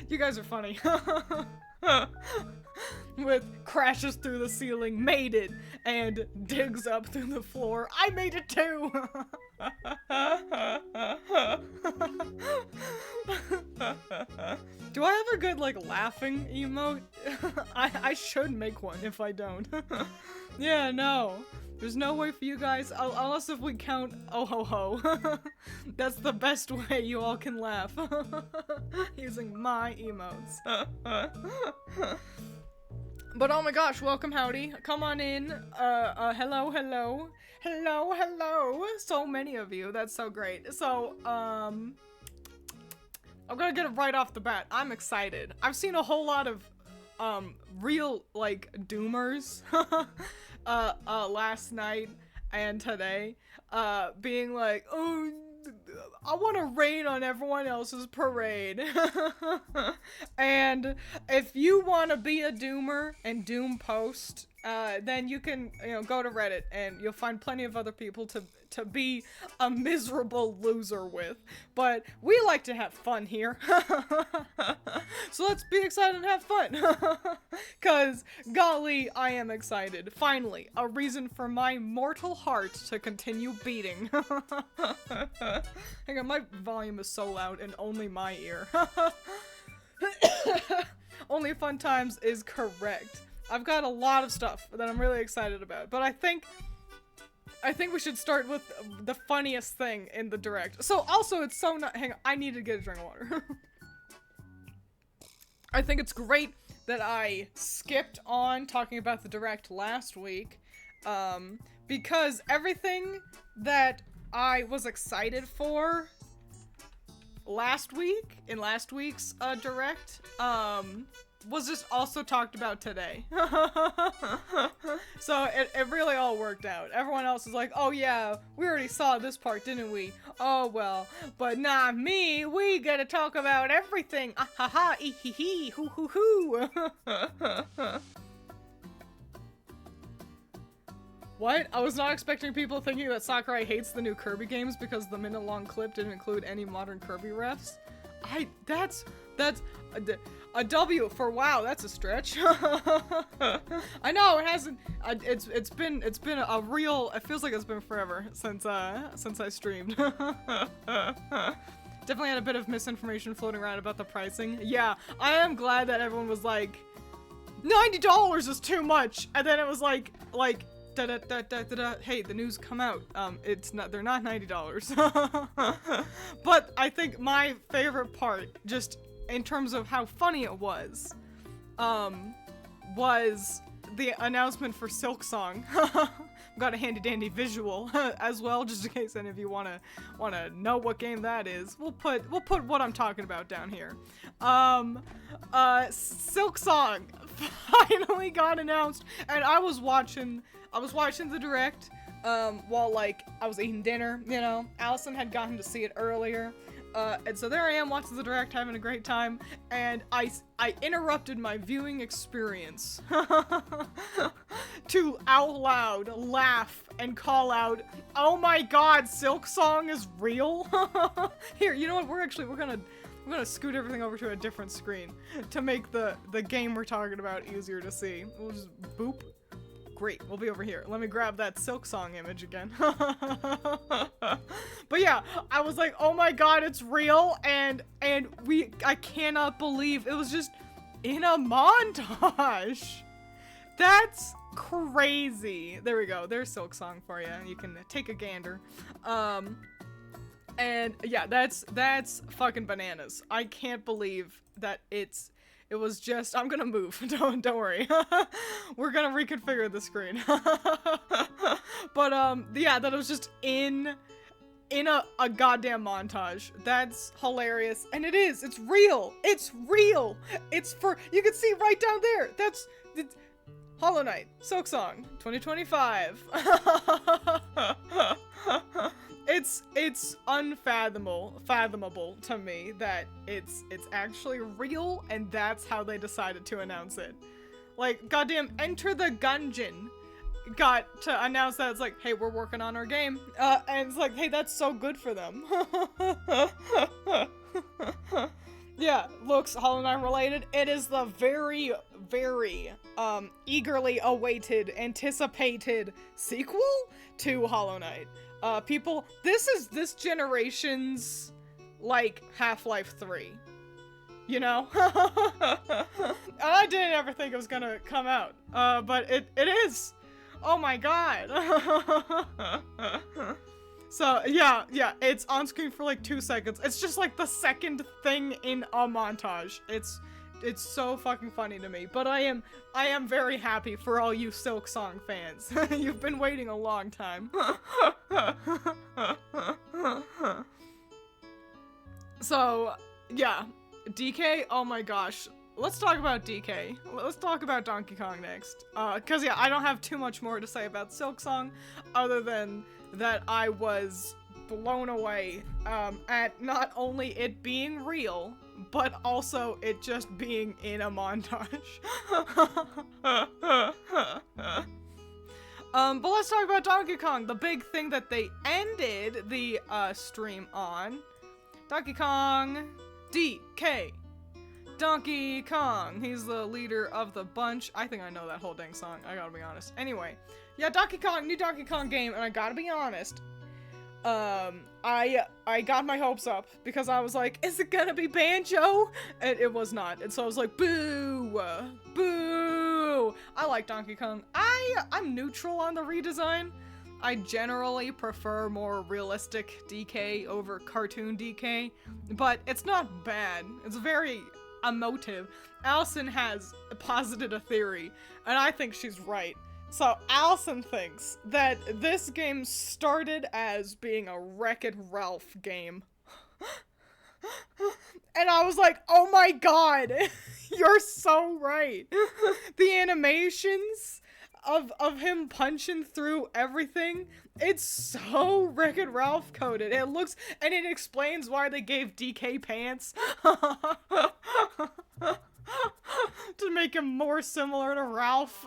You guys are funny. With crashes through the ceiling, made it, and digs up through the floor. I made it too! Do I have a good, like, laughing emote? I should make one if I don't. Yeah, no. There's no way for you guys, unless if we count oh ho ho. That's the best way you all can laugh. Using my emotes. But oh my gosh, welcome, howdy. Come on in. Hello, hello. Hello, hello. So many of you. That's so great. So, I'm gonna get it right off the bat. I'm excited. I've seen a whole lot of, real, like, doomers, last night and today, being like, oh, I want to rain on everyone else's parade. And if you want to be a doomer and doom post, then you can, go to Reddit and you'll find plenty of other people to be a miserable loser with. But we like to have fun here. So let's be excited and have fun. Cause golly, I am excited. Finally, a reason for my mortal heart to continue beating. Hang on, my volume is so loud and only my ear. Only fun times is correct. I've got a lot of stuff that I'm really excited about, but I think we should start with the funniest thing in the direct. So also, it's so not- hang on, I need to get a drink of water. I think it's great that I skipped on talking about the direct last week, because everything that I was excited for last week, in last week's direct, was just also talked about today. So it really all worked out. Everyone else is like, oh yeah, we already saw this part, didn't we? Oh well, but not me, we gotta talk about everything. Ah ha ha, ee hee hee, hoo hoo hoo. What? I was not expecting people thinking that Sakurai hates the new Kirby games because the minute-long clip didn't include any modern Kirby refs. That's a W for wow, that's a stretch. I know, it hasn't, it's been a real, it feels like it's been forever since I streamed. Definitely had a bit of misinformation floating around about the pricing. Yeah, I am glad that everyone was like, $90 is too much, and then it was like, hey, the news come out. They're not $90. But I think my favorite part, just in terms of how funny it was the announcement for Silk Song. Got a handy dandy visual as well, just in case any of you wanna know what game that is. We'll put what I'm talking about down here. Silk Song finally got announced, and I was watching the direct while like I was eating dinner, Allison had gotten to see it earlier. And so there I am watching the direct, having a great time, and I interrupted my viewing experience to out loud laugh and call out, "Oh my god, Silk Song is real?" Here, you know what, we're gonna scoot everything over to a different screen to make the game we're talking about easier to see. We'll just boop. Great, we'll be over here. Let me grab that Silk Song image again. But yeah, I was like, oh my god, it's real, and I cannot believe it was just in a montage. That's crazy. There we go, there's Silk Song for you. You can take a gander. And yeah, that's fucking bananas. I can't believe that it was just, I'm gonna move, don't worry. We're gonna reconfigure the screen. But, yeah, that it was just in a goddamn montage. That's hilarious. And it's real. It's real. You can see right down there. It's Hollow Knight, Silk Song, 2025. It's unfathomable to me that it's actually real, and that's how they decided to announce it. Like, goddamn, Enter the Gungeon got to announce that. It's like, hey, we're working on our game, and it's like, hey, that's so good for them. Yeah, looks Hollow Knight related. It is the very, very, eagerly awaited, anticipated sequel to Hollow Knight. People, this is this generation's, like, Half-Life 3. You know? I didn't ever think it was gonna come out. But it is. Oh my god. So, yeah, it's on screen for like 2 seconds. It's just like the second thing in a montage. It's so fucking funny to me. But I am very happy for all you Silk Song fans. You've been waiting a long time. So, yeah. DK, oh my gosh. Let's talk about DK. Let's talk about Donkey Kong next. Cause yeah, I don't have too much more to say about Silk Song, other than that I was blown away, at not only it being real, but also it just being in a montage. But let's talk about Donkey Kong, the big thing that they ended the, stream on. Donkey Kong DK. Donkey Kong. He's the leader of the bunch. I think I know that whole dang song, I gotta be honest. Anyway, yeah, Donkey Kong, new Donkey Kong game, and I gotta be honest, I got my hopes up, because I was like, is it gonna be Banjo? And it was not, and so I was like, boo! Boo! I like Donkey Kong. I'm neutral on the redesign. I generally prefer more realistic DK over cartoon DK, but it's not bad. It's very emotive. Allison has posited a theory, and I think she's right. So Allison thinks that this game started as being a Wreck-It Ralph game. And I was like, oh my god, you're so right. The animations of him punching through everything, it's so Wreck-It Ralph coded. It looks, and it explains why they gave DK pants. To make him more similar to Ralph.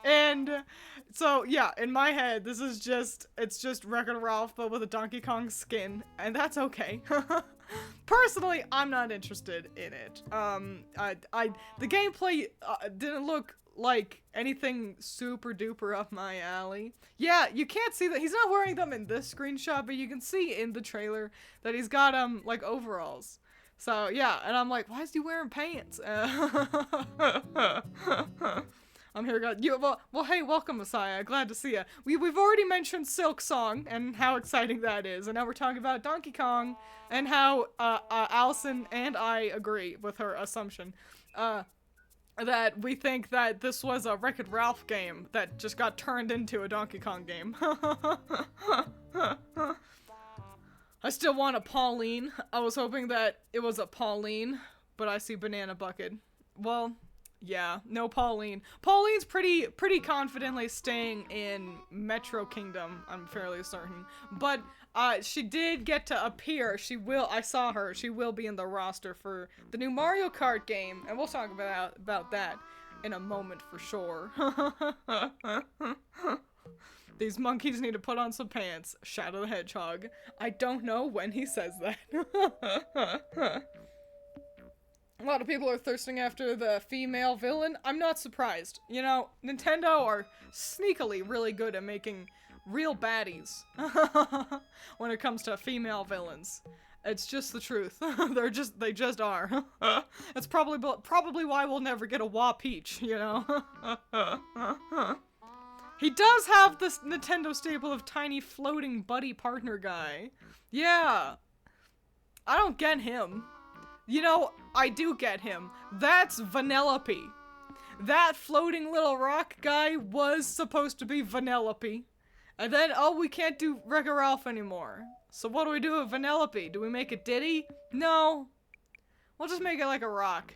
And so yeah, in my head, this is just, it's just Wreck-It Ralph but with a Donkey Kong skin, and that's okay. Personally, I'm not interested in it. The gameplay didn't look like anything super duper up my alley. Yeah, you can't see that he's not wearing them in this screenshot, but you can see in the trailer that he's got like overalls. So yeah, and I'm like, why is he wearing pants? I'm here, God. Well, hey, welcome, Messiah. Glad to see ya. We've already mentioned Silk Song and how exciting that is, and now we're talking about Donkey Kong and how Allison and I agree with her assumption that we think that this was a Wreck-It Ralph game that just got turned into a Donkey Kong game. I still want a Pauline. I was hoping that it was a Pauline, but I see Banana Bucket. Well, yeah, no Pauline. Pauline's pretty confidently staying in Metro Kingdom, I'm fairly certain. But she did get to appear. I saw her. She will be in the roster for the new Mario Kart game, and we'll talk about that in a moment for sure. These monkeys need to put on some pants. Shadow the Hedgehog. I don't know when he says that. A lot of people are thirsting after the female villain. I'm not surprised. You know, Nintendo are sneakily really good at making real baddies when it comes to female villains. It's just the truth. They just are. It's probably why we'll never get a Wah Peach, you know? He does have this Nintendo staple of tiny floating buddy partner guy. Yeah. I don't get him. You know, I do get him. That's Vanellope. That floating little rock guy was supposed to be Vanellope. And then, oh, we can't do Wreck-It Ralph anymore. So what do we do with Vanellope? Do we make a Diddy? No. We'll just make it like a rock.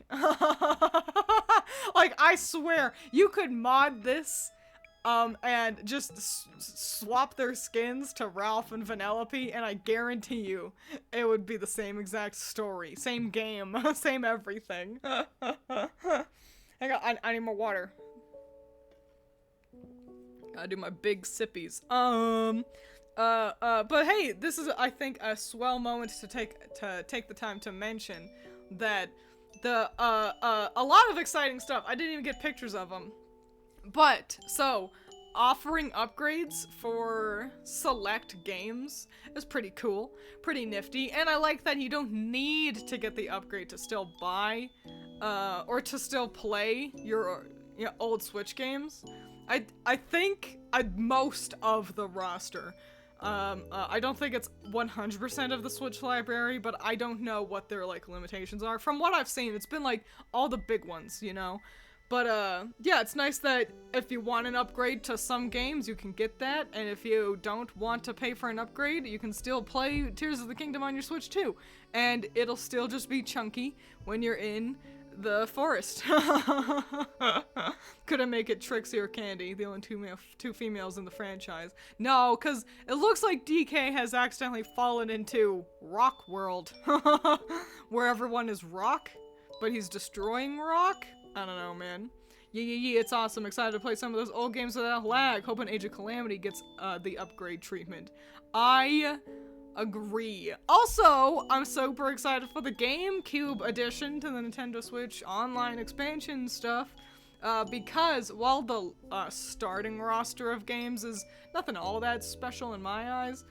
Like, I swear, you could mod this and just swap their skins to Ralph and Vanellope, and I guarantee you it would be the same exact story, same game, same everything. Hang on, I need more water. Gotta do my big sippies. But hey, this is, I think, a swell moment to take the time to mention that a lot of exciting stuff. I didn't even get pictures of them. But, so, offering upgrades for select games is pretty cool, pretty nifty, and I like that you don't need to get the upgrade to still buy, or to still play your old Switch games. I think most of the roster. I don't think it's 100% of the Switch library, but I don't know what their, like, limitations are. From what I've seen, it's been, like, all the big ones, you know? But, yeah, it's nice that if you want an upgrade to some games, you can get that, and if you don't want to pay for an upgrade, you can still play Tears of the Kingdom on your Switch, too. And it'll still just be chunky when you're in the forest. Couldn't make it Trixie or Candy, the only two females in the franchise. No, because it looks like DK has accidentally fallen into Rock World, where everyone is rock, but he's destroying rock? I don't know, man. Yeah, it's awesome. Excited to play some of those old games without lag. Hoping Age of Calamity gets the upgrade treatment. I agree. Also, I'm super excited for the GameCube edition to the Nintendo Switch online expansion stuff, because while the starting roster of games is nothing all that special in my eyes,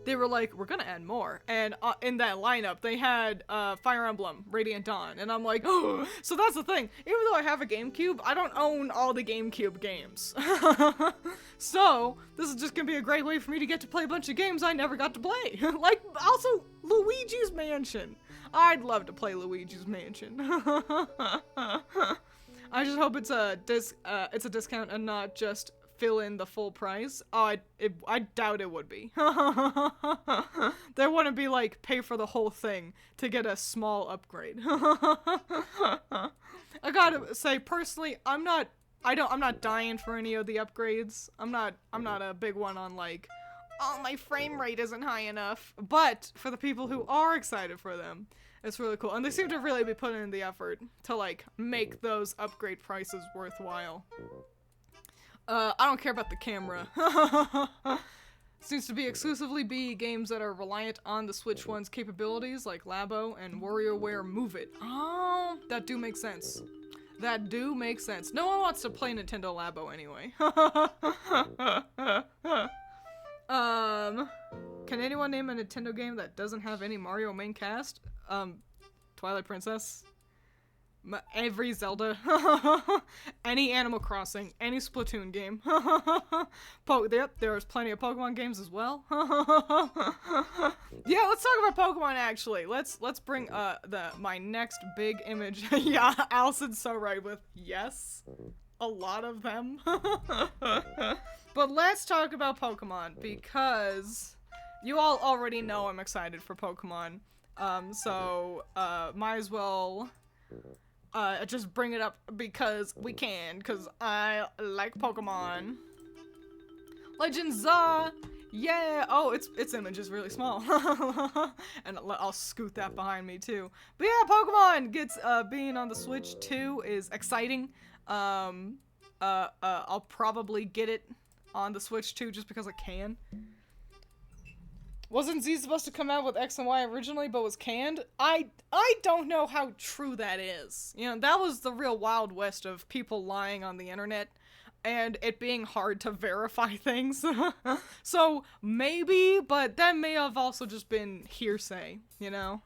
they were like, we're gonna add more, and in that lineup they had Fire Emblem Radiant Dawn, and I'm like, oh, so that's the thing, even though I have a GameCube, I don't own all the GameCube games. So this is just gonna be a great way for me to get to play a bunch of games I never got to play. Like, also Luigi's Mansion. I'd love to play Luigi's Mansion. I just hope it's a discount and not just fill in the full price. Oh, I doubt it would be. There wouldn't be like pay for the whole thing to get a small upgrade. I gotta say, personally, I'm not dying for any of the upgrades. I'm not a big one on like, oh, my frame rate isn't high enough. But for the people who are excited for them, it's really cool. And they seem to really be putting in the effort to like make those upgrade prices worthwhile. I don't care about the camera. Seems to be exclusively games that are reliant on the Switch One's capabilities, like Labo and WarioWare Move It. Oh, that do make sense. That do make sense. No one wants to play Nintendo Labo anyway. Can anyone name a Nintendo game that doesn't have any Mario main cast? Twilight Princess. Every Zelda. Any Animal Crossing. Any Splatoon game. Yep, there's plenty of Pokemon games as well. Yeah, let's talk about Pokemon actually. Let's bring my next big image. Yeah, Allison's so right with yes. A lot of them. But let's talk about Pokemon because you all already know I'm excited for Pokemon. So might as well just bring it up because we can, because I like Pokemon. Legends, yeah! Oh, its image is really small. And I'll scoot that behind me too. But yeah, Pokemon gets, being on the Switch too is exciting. I'll probably get it on the Switch too just because I can. Wasn't Z supposed to come out with X and Y originally, but was canned? I don't know how true that is. You know, that was the real Wild West of people lying on the internet, and it being hard to verify things. So, maybe, but that may have also just been hearsay, you know?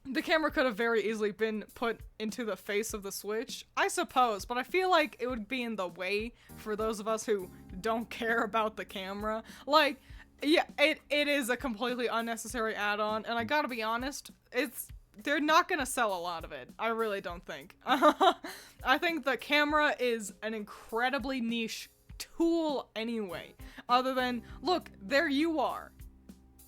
The camera could have very easily been put into the face of the Switch, I suppose, but I feel like it would be in the way for those of us who don't care about the camera. Like, yeah, it is a completely unnecessary add-on, and I gotta be honest, they're not gonna sell a lot of it. I really don't think. I think the camera is an incredibly niche tool anyway, other than, look, there you are.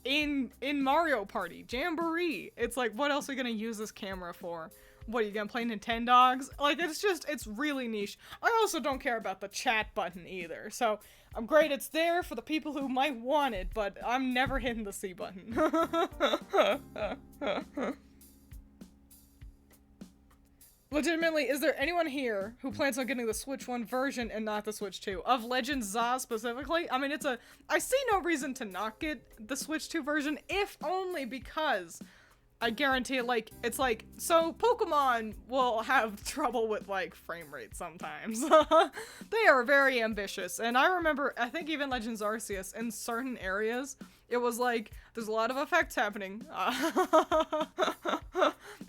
In Mario Party, Jamboree. It's like, what else are you gonna use this camera for? What, are you gonna play Nintendogs? Like, it's really niche. I also don't care about the chat button either, so I'm great it's there for the people who might want it, but I'm never hitting the C button. Legitimately, is there anyone here who plans on getting the Switch 1 version and not the Switch 2? Of Legend Za specifically? I mean, I see no reason to not get the Switch 2 version, if only because I guarantee, like, it's like, so Pokemon will have trouble with, like, frame rate sometimes. They are very ambitious, and I remember, I think even Legends Arceus, in certain areas, it was like, there's a lot of effects happening.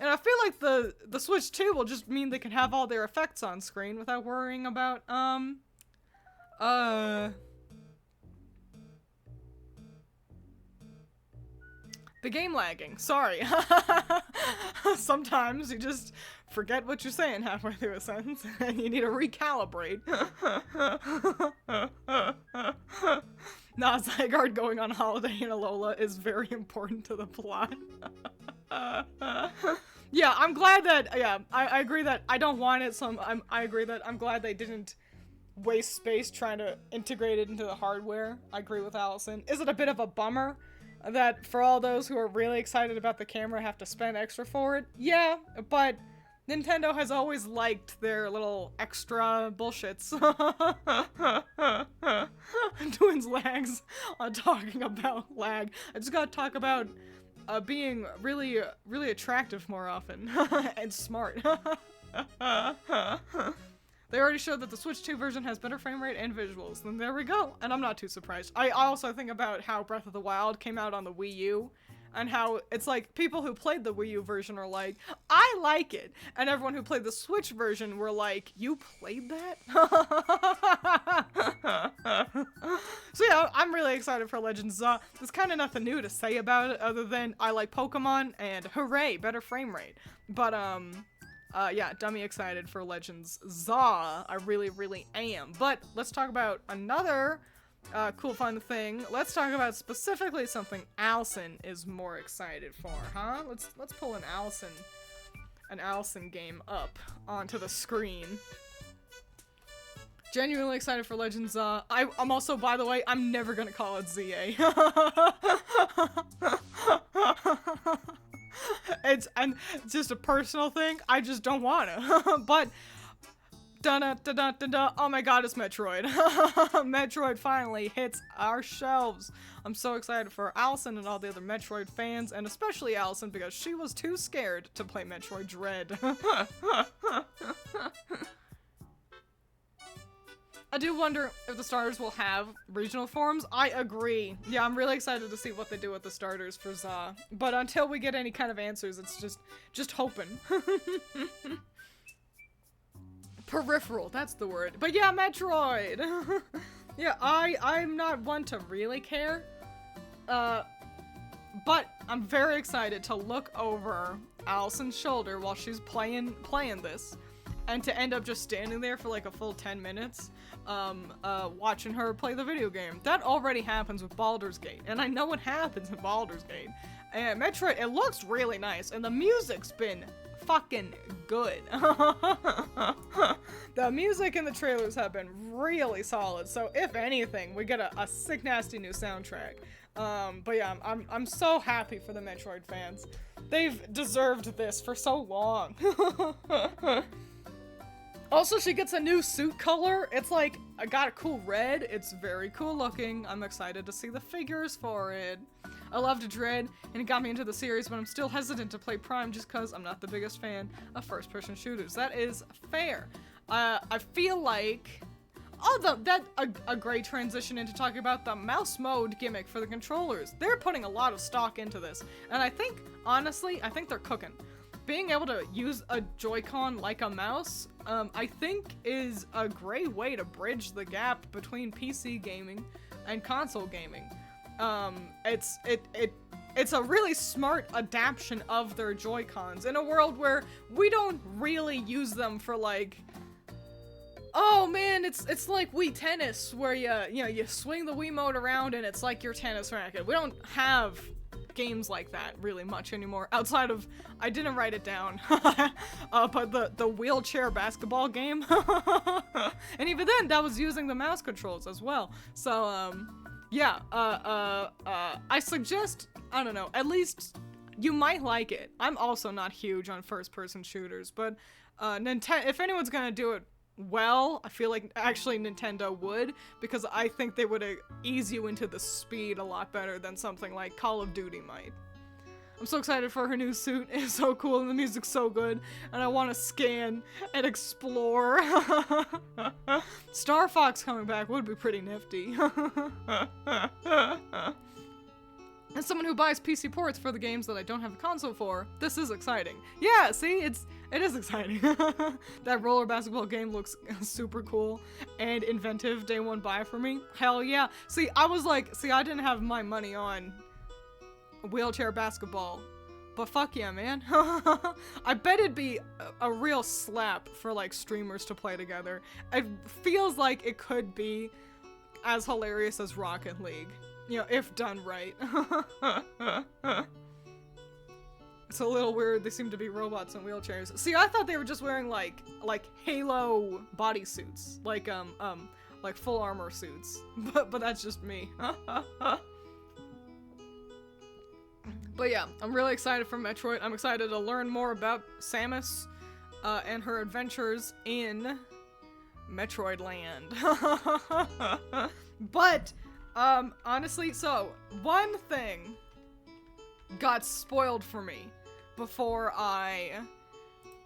And I feel like the Switch 2 will just mean they can have all their effects on screen without worrying about, the game lagging. Sorry. Sometimes you just forget what you're saying halfway through a sentence and you need to recalibrate. Nah, Zygarde going on holiday in Alola is very important to the plot. Yeah, I'm glad that, yeah, I agree that I don't want it, so I agree that I'm glad they didn't waste space trying to integrate it into the hardware. I agree with Allison. Is it a bit of a bummer that for all those who are really excited about the camera have to spend extra for it? Yeah, but Nintendo has always liked their little extra bullshits. Twiins lags on talking about lag. I just gotta talk about being really, really attractive more often. And smart. They already showed that the Switch 2 version has better frame rate and visuals. Then there we go. And I'm not too surprised. I also think about how Breath of the Wild came out on the Wii U. And how it's like, people who played the Wii U version are like, I like it. And everyone who played the Switch version were like, you played that? So yeah, I'm really excited for Legends Za. There's kind of nothing new to say about it other than I like Pokemon and hooray, better frame rate. But yeah, dummy excited for Legends Za. I really, really am. But let's talk about another cool fun thing. Let's talk about specifically something Allison is more excited for, huh? Let's pull an Allison game up onto the screen. Genuinely excited for Legends Za. I'm also, by the way, I'm never gonna call it ZA. It's just a personal thing. I just don't wanna. But oh my god, it's Metroid. Metroid finally hits our shelves. I'm so excited for Allison and all the other Metroid fans, and especially Allison because she was too scared to play Metroid Dread. I do wonder if the starters will have regional forms. I agree. Yeah, I'm really excited to see what they do with the starters for Za. But until we get any kind of answers, it's just hoping. Peripheral, that's the word. But yeah, Metroid! Yeah, I'm not one to really care. But I'm very excited to look over Allison's shoulder while she's playing this. And to end up just standing there for like a full 10 minutes, watching her play the video game. That already happens with Baldur's Gate, and I know what happens in Baldur's Gate. And Metroid, it looks really nice, and the music's been fucking good. The music and the trailers have been really solid, so if anything, we get a sick nasty new soundtrack. But yeah, I'm so happy for the Metroid fans. They've deserved this for so long. Also, she gets a new suit color. It's like, I got a cool red. It's very cool looking. I'm excited to see the figures for it. I loved Dread, and it got me into the series, but I'm still hesitant to play Prime just because I'm not the biggest fan of first-person shooters. That is fair. I feel like... Oh, a great transition into talking about the mouse mode gimmick for the controllers. They're putting a lot of stock into this, and I think, honestly, I think they're cooking. Being able to use a Joy-Con like a mouse, I think is a great way to bridge the gap between PC gaming and console gaming. It's a really smart adaptation of their Joy-Cons in a world where we don't really use them for like, oh man, it's like Wii Tennis where you swing the Wiimote around and it's like your tennis racket. We don't have games like that really much anymore outside of, I didn't write it down, but the wheelchair basketball game. And even then that was using the mouse controls as well. So yeah, I suggest, I don't know, at least you might like it. I'm also not huge on first-person shooters, but Nintendo, if anyone's gonna do it well, I feel like actually Nintendo would, because I think they would ease you into the speed a lot better than something like Call of Duty might. I'm so excited for her new suit. It's so cool and the music's so good, and I want to scan and explore. Star Fox coming back would be pretty nifty. As someone who buys PC ports for the games that I don't have a console for, this is exciting. Yeah, see, it is exciting. That roller basketball game looks super cool and inventive. Day one buy for me. Hell yeah. See, I didn't have my money on wheelchair basketball, but fuck yeah, man. I bet it'd be a real slap for like streamers to play together. It feels like it could be as hilarious as Rocket League. You know, if done right. It's a little weird. They seem to be robots in wheelchairs. See, I thought they were just wearing like Halo bodysuits, like full armor suits. But that's just me. But yeah, I'm really excited for Metroid. I'm excited to learn more about Samus and her adventures in Metroid Land. But honestly, so one thing got spoiled for me before I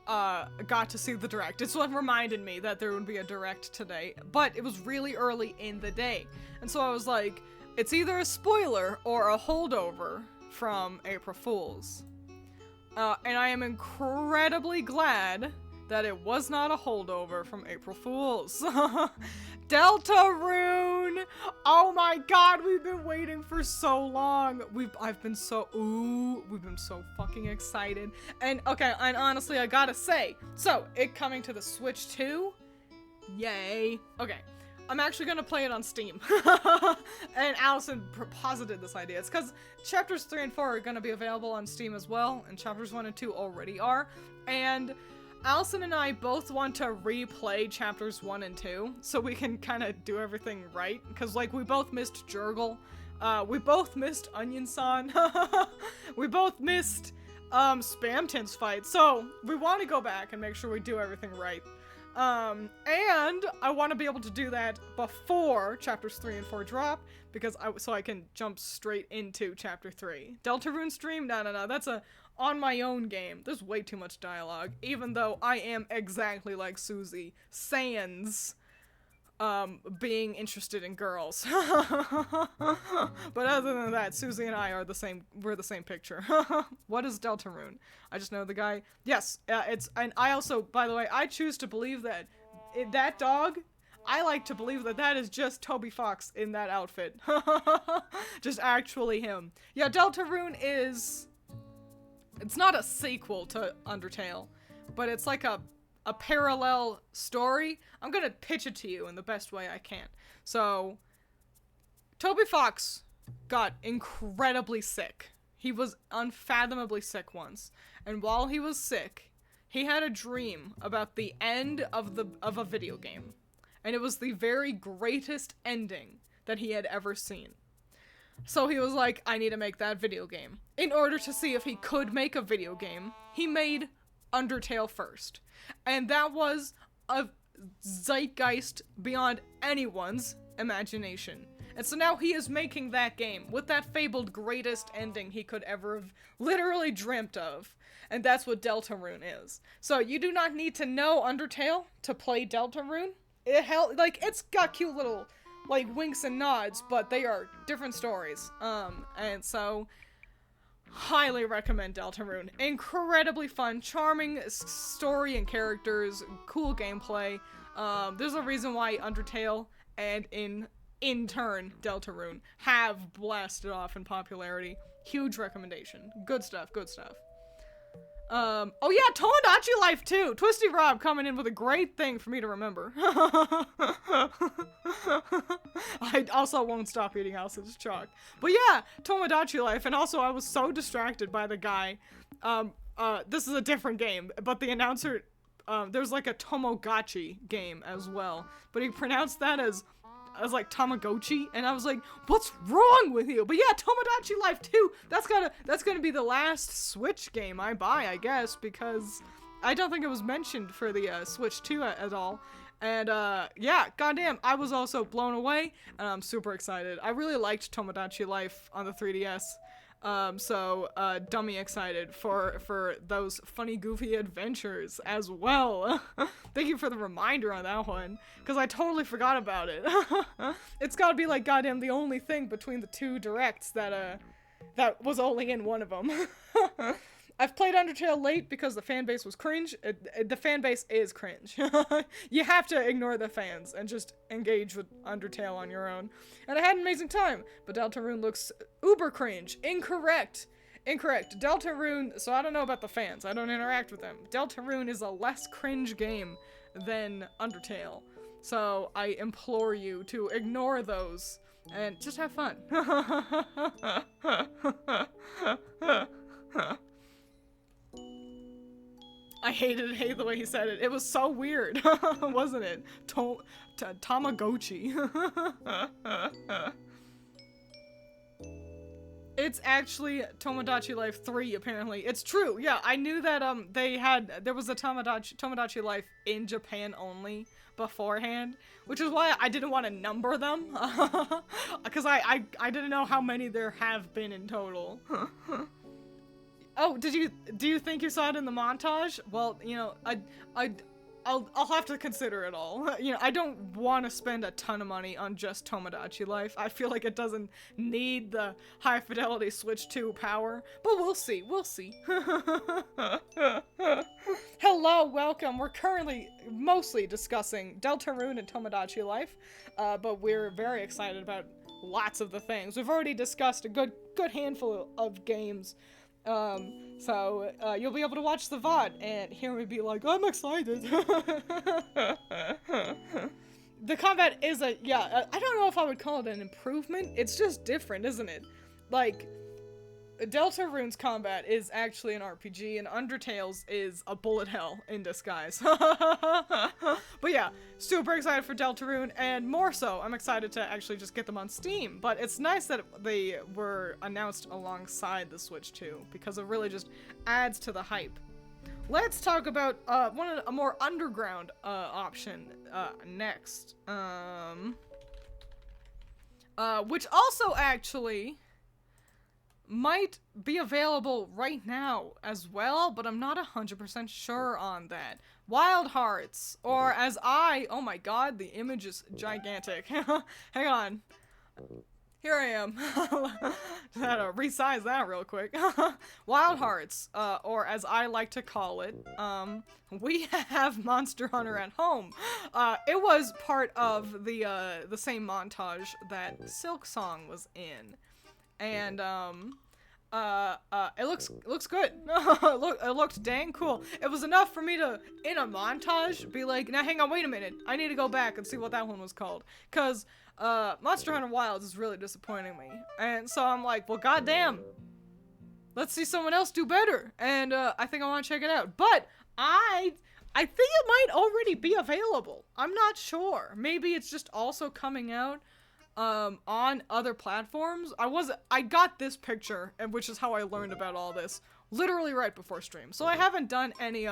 got to see the direct. It's what reminded me that there would be a direct today, but it was really early in the day, and so I was like, it's either a spoiler or a holdover from April Fools. And I am incredibly glad that it was not a holdover from April Fools. Deltarune! Oh my god, we've been waiting for so long. We've been so fucking excited. And okay, and honestly, I gotta say, so it coming to the Switch too? Yay. Okay. I'm actually gonna play it on Steam. And Allison posited this idea. It's because chapters 3 and 4 are gonna be available on Steam as well, and chapters 1 and 2 already are. And Allison and I both want to replay chapters 1 and 2, so we can kind of do everything right. Because, like, we both missed Jurgle. We both missed Onion-san. We both missed, Spamton's fight. So, we want to go back and make sure we do everything right. And I want to be able to do that before chapters 3 and 4 drop, because so I can jump straight into chapter 3. Deltarune stream? No, that's a on my own game. There's way too much dialogue, even though I am exactly like Susie sans being interested in girls. But other than that, Susie and I are we're the same picture. What is Deltarune? I just know the guy. Yes, and I also, by the way, I choose to believe that that dog, I like to believe that that is just Toby Fox in that outfit. Just actually him. Yeah, Deltarune it's not a sequel to Undertale, but it's like a parallel story. I'm gonna pitch it to you in the best way I can. So, Toby Fox got incredibly sick. He was unfathomably sick once, and while he was sick, he had a dream about the end of a video game, and it was the very greatest ending that he had ever seen. So he was like, I need to make that video game. In order to see if he could make a video game, he made Undertale first. And that was a zeitgeist beyond anyone's imagination. And so now he is making that game with that fabled greatest ending he could ever have literally dreamt of. And that's what Deltarune is. So you do not need to know Undertale to play Deltarune. It's got cute little winks and nods, but they are different stories. And so highly recommend Deltarune. Incredibly fun, charming story and characters, cool gameplay. There's a reason why Undertale and in turn Deltarune have blasted off in popularity. Huge recommendation. Good stuff, good stuff. Oh yeah, Tomodachi Life too! Twisty Rob coming in with a great thing for me to remember. I also won't stop eating Allison's chalk. But yeah, Tomodachi Life, and also I was so distracted by the guy. This is a different game, but the announcer, there's like a Tomogachi game as well, but he pronounced that as like Tamagotchi, and I was like, what's wrong with you? But yeah, Tomodachi Life 2, that's gonna be the last Switch game I buy, I guess, because I don't think it was mentioned for the Switch 2 at all. And yeah, goddamn, I was also blown away, and I'm super excited. I really liked Tomodachi Life on the 3DS. So dummy excited for those funny, goofy adventures as well. Thank you for the reminder on that one, because I totally forgot about it. It's gotta be like goddamn the only thing between the two directs that was only in one of them. I've played Undertale late because the fan base was cringe. The fan base is cringe. You have to ignore the fans and just engage with Undertale on your own. And I had an amazing time, but Deltarune looks uber cringe. Incorrect. Deltarune, so I don't know about the fans. I don't interact with them. Deltarune is a less cringe game than Undertale. So I implore you to ignore those and just have fun. I hate the way he said it. It was so weird, wasn't it? Tamagotchi. It's actually Tomodachi Life 3, apparently. It's true, yeah, I knew that, there was a Tomodachi Life in Japan only beforehand, which is why I didn't want to number them, because I didn't know how many there have been in total. Oh, do you think you saw it in the montage? Well, you know, I'll have to consider it all. You know, I don't want to spend a ton of money on just Tomodachi Life. I feel like it doesn't need the high fidelity Switch 2 power, but we'll see. Hello, welcome. We're currently mostly discussing Deltarune and Tomodachi Life, but we're very excited about lots of the things. We've already discussed a good handful of games. So you'll be able to watch the VOD and hear me be like, I'm excited. The combat is I don't know if I would call it an improvement. It's just different, isn't it? Like, Deltarune's combat is actually an RPG, and Undertale's is a bullet hell in disguise. But yeah, super excited for Deltarune, and more so, I'm excited to actually just get them on Steam. But it's nice that they were announced alongside the Switch 2, because it really just adds to the hype. Let's talk about a more underground option next. Which also actually might be available right now as well, but I'm not 100% sure on that. Wild Hearts, or as oh my god, the image is gigantic. Hang on. Here I am. Just had to resize that real quick. Wild Hearts, or as I like to call it, we have Monster Hunter at Home. It was part of the same montage that Silk Song was in. And, it looks good. It looked dang cool. It was enough for me to, in a montage, be like, now hang on, wait a minute. I need to go back and see what that one was called. Cause, Monster Hunter Wilds is really disappointing me. And so I'm like, well, goddamn. Let's see someone else do better. And, I think I want to check it out. But, I think it might already be available. I'm not sure. Maybe it's just also coming out on other platforms. I got this picture, and which is how I learned about all this, literally right before stream. So I haven't done any,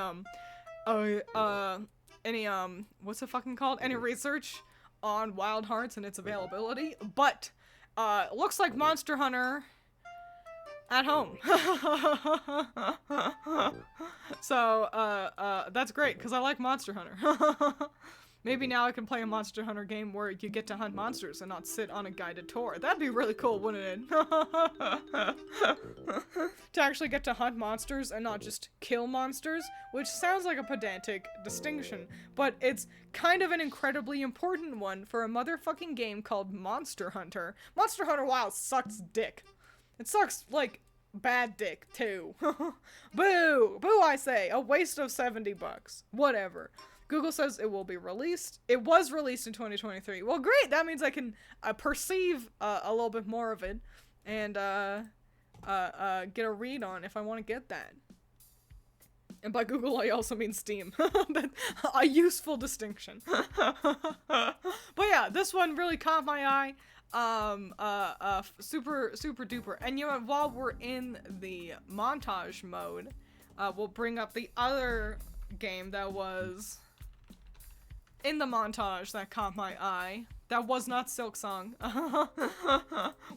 what's it fucking called? Any research on Wild Hearts and its availability, but, looks like Monster Hunter at Home. So, that's great, because I like Monster Hunter. Maybe now I can play a Monster Hunter game where you get to hunt monsters and not sit on a guided tour. That'd be really cool, wouldn't it? To actually get to hunt monsters and not just kill monsters, which sounds like a pedantic distinction, but it's kind of an incredibly important one for a motherfucking game called Monster Hunter. Monster Hunter Wild sucks dick. It sucks, like, bad dick, too. Boo! Boo, I say! A waste of $70. Whatever. Google says it will be released. It was released in 2023. Well, great! That means I can perceive a little bit more of it and get a read on if I want to get that. And by Google, I also mean Steam. A useful distinction. But yeah, this one really caught my eye. Super duper. And you know, while we're in the montage mode, we'll bring up the other game that was in the montage that caught my eye. That was not Silksong,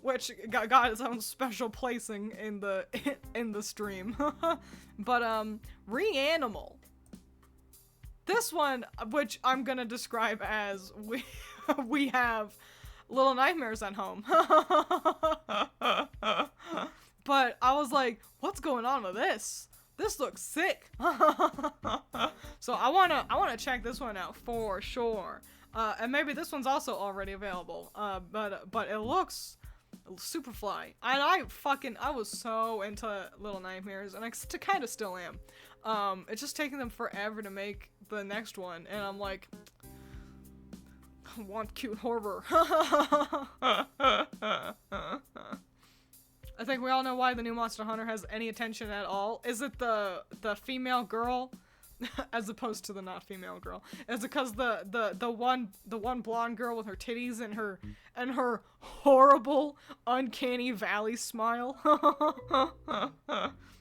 which got its own special placing in the stream. But Reanimal. This one, which I'm gonna describe as we have Little Nightmares at home. But I was like, what's going on with this? This looks sick. So I wanna check this one out for sure. And maybe this one's also already available. But it looks super fly. And I was so into Little Nightmares, and I kind of still am. It's just taking them forever to make the next one, and I'm like, I want cute horror. I think we all know why the new Monster Hunter has any attention at all. Is it the female girl? As opposed to the not female girl. Is it because the one blonde girl with her titties and her horrible uncanny valley smile?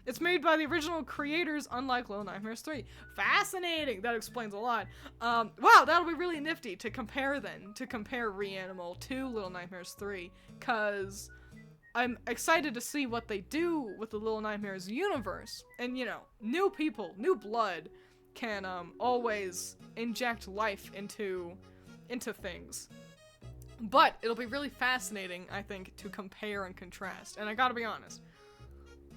It's made by the original creators, unlike Little Nightmares 3. Fascinating! That explains a lot. Wow, that'll be really nifty to compare Reanimal to Little Nightmares 3, cause I'm excited to see what they do with the Little Nightmares universe. And you know, new people, new blood can always inject life into things. But it'll be really fascinating, I think, to compare and contrast. And I gotta be honest.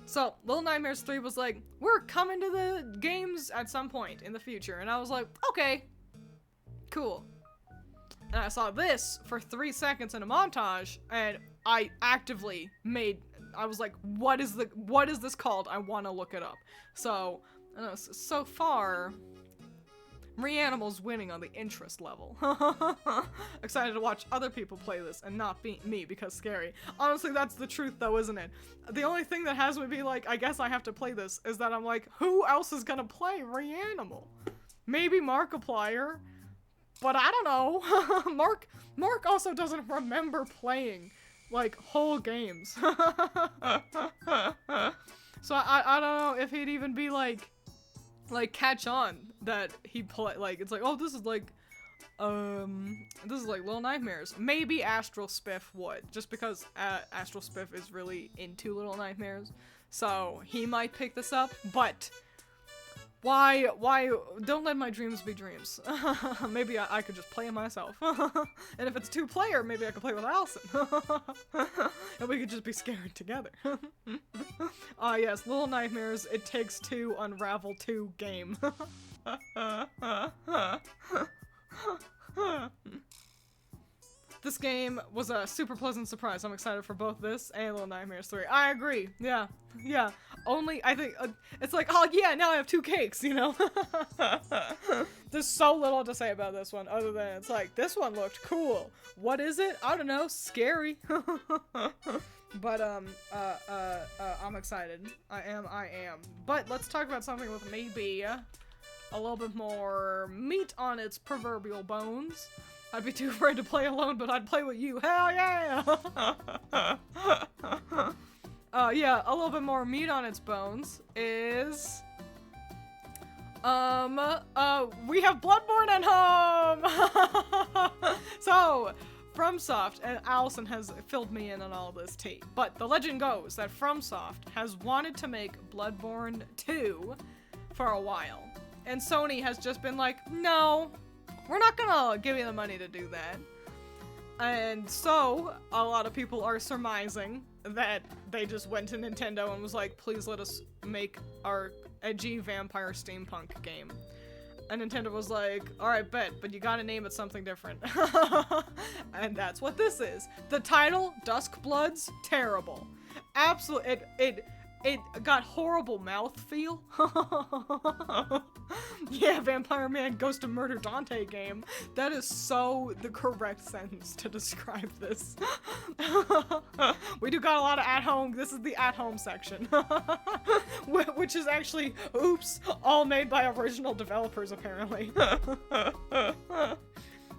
So, Little Nightmares 3 was like, we're coming to the games at some point in the future. And I was like, okay, cool. And I saw this for 3 seconds in a montage, and I actively I was like, what is this called? I want to look it up. So, so far, Reanimal's winning on the interest level. Excited to watch other people play this and not be me, because scary. Honestly, that's the truth though, isn't it? The only thing that has me be like, I guess I have to play this, is that I'm like, who else is gonna play Reanimal? Maybe Markiplier, but I don't know. Mark also doesn't remember playing, like, whole games. So I don't know if he'd even be like catch on that he play, like, it's like, oh, this is like Little Nightmares. Maybe Astral Spiff would, just because Astral Spiff is really into Little Nightmares, so he might pick this up. But why don't let my dreams be dreams. Maybe I could just play it myself. And if it's 2-player, maybe I could play with Allison. And we could just be scared together. Yes, Little Nightmares, It Takes Two, Unravel 2 game. This game was a super pleasant surprise. I'm excited for both this and Little Nightmares 3. I agree. Yeah. Only, I think, it's like, oh yeah, now I have 2 cakes, you know? There's so little to say about this one, other than it's like, this one looked cool. What is it? I don't know. Scary. But, I'm excited. I am. But let's talk about something with maybe a little bit more meat on its proverbial bones. I'd be too afraid to play alone, but I'd play with you. Hell yeah! Yeah, a little bit more meat on its bones is... we have Bloodborne at home! So, FromSoft, and Allison has filled me in on all this tea, but the legend goes that FromSoft has wanted to make Bloodborne 2 for a while. And Sony has just been like, no, we're not gonna give you the money to do that. And so, a lot of people are surmising that they just went to Nintendo and was like, please let us make our edgy vampire steampunk game. And Nintendo was like, alright, bet, but you gotta name it something different. And that's what this is. The title, Duskbloods, terrible. Absolutely, it got horrible mouthfeel. Yeah, Vampire Man Goes to Murder Dante game. That is so the correct sentence to describe this. We do got a lot of at-home. This is the at-home section. Which is actually, oops, all made by original developers, apparently.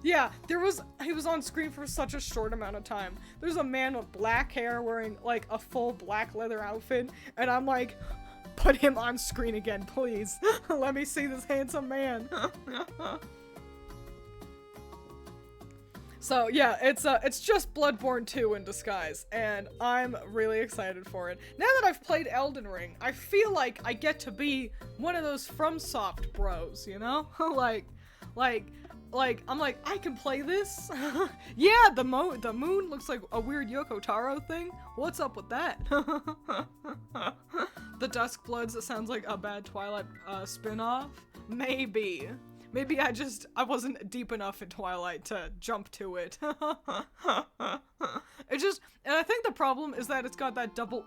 Yeah, he was on screen for such a short amount of time. There's a man with black hair wearing, like, a full black leather outfit, and I'm like, Put him on screen again, please. Let me see this handsome man. So yeah, it's just Bloodborne 2 in disguise, and I'm really excited for it. Now that I've played Elden Ring, I feel like I get to be one of those FromSoft bros, you know? I'm like, I can play this? Yeah, the moon looks like a weird Yoko Taro thing. What's up with that? The Dusk Bloods, it sounds like a bad Twilight spin-off? Maybe. Maybe I wasn't deep enough in Twilight to jump to it. And I think the problem is that it's got that double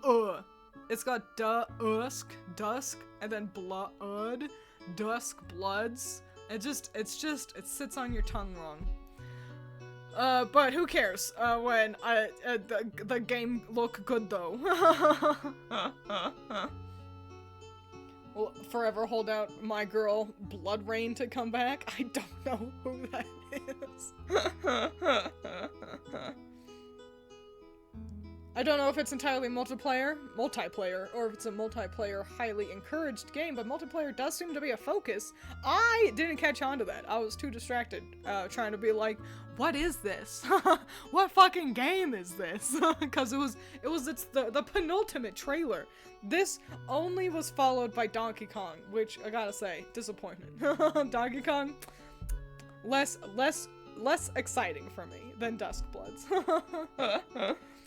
It's got dusk, and then blood, dusk, bloods. It sits on your tongue wrong. But who cares, when the game look good though. Will forever hold out my girl Blood Rain to come back? I don't know who that is. I don't know if it's entirely multiplayer, or if it's a multiplayer highly encouraged game, but multiplayer does seem to be a focus. I didn't catch on to that. I was too distracted, trying to be like, what is this? What fucking game is this? Because it's the penultimate trailer. This only was followed by Donkey Kong, which I gotta say, disappointment. Donkey Kong, less exciting for me than Dusk Bloods.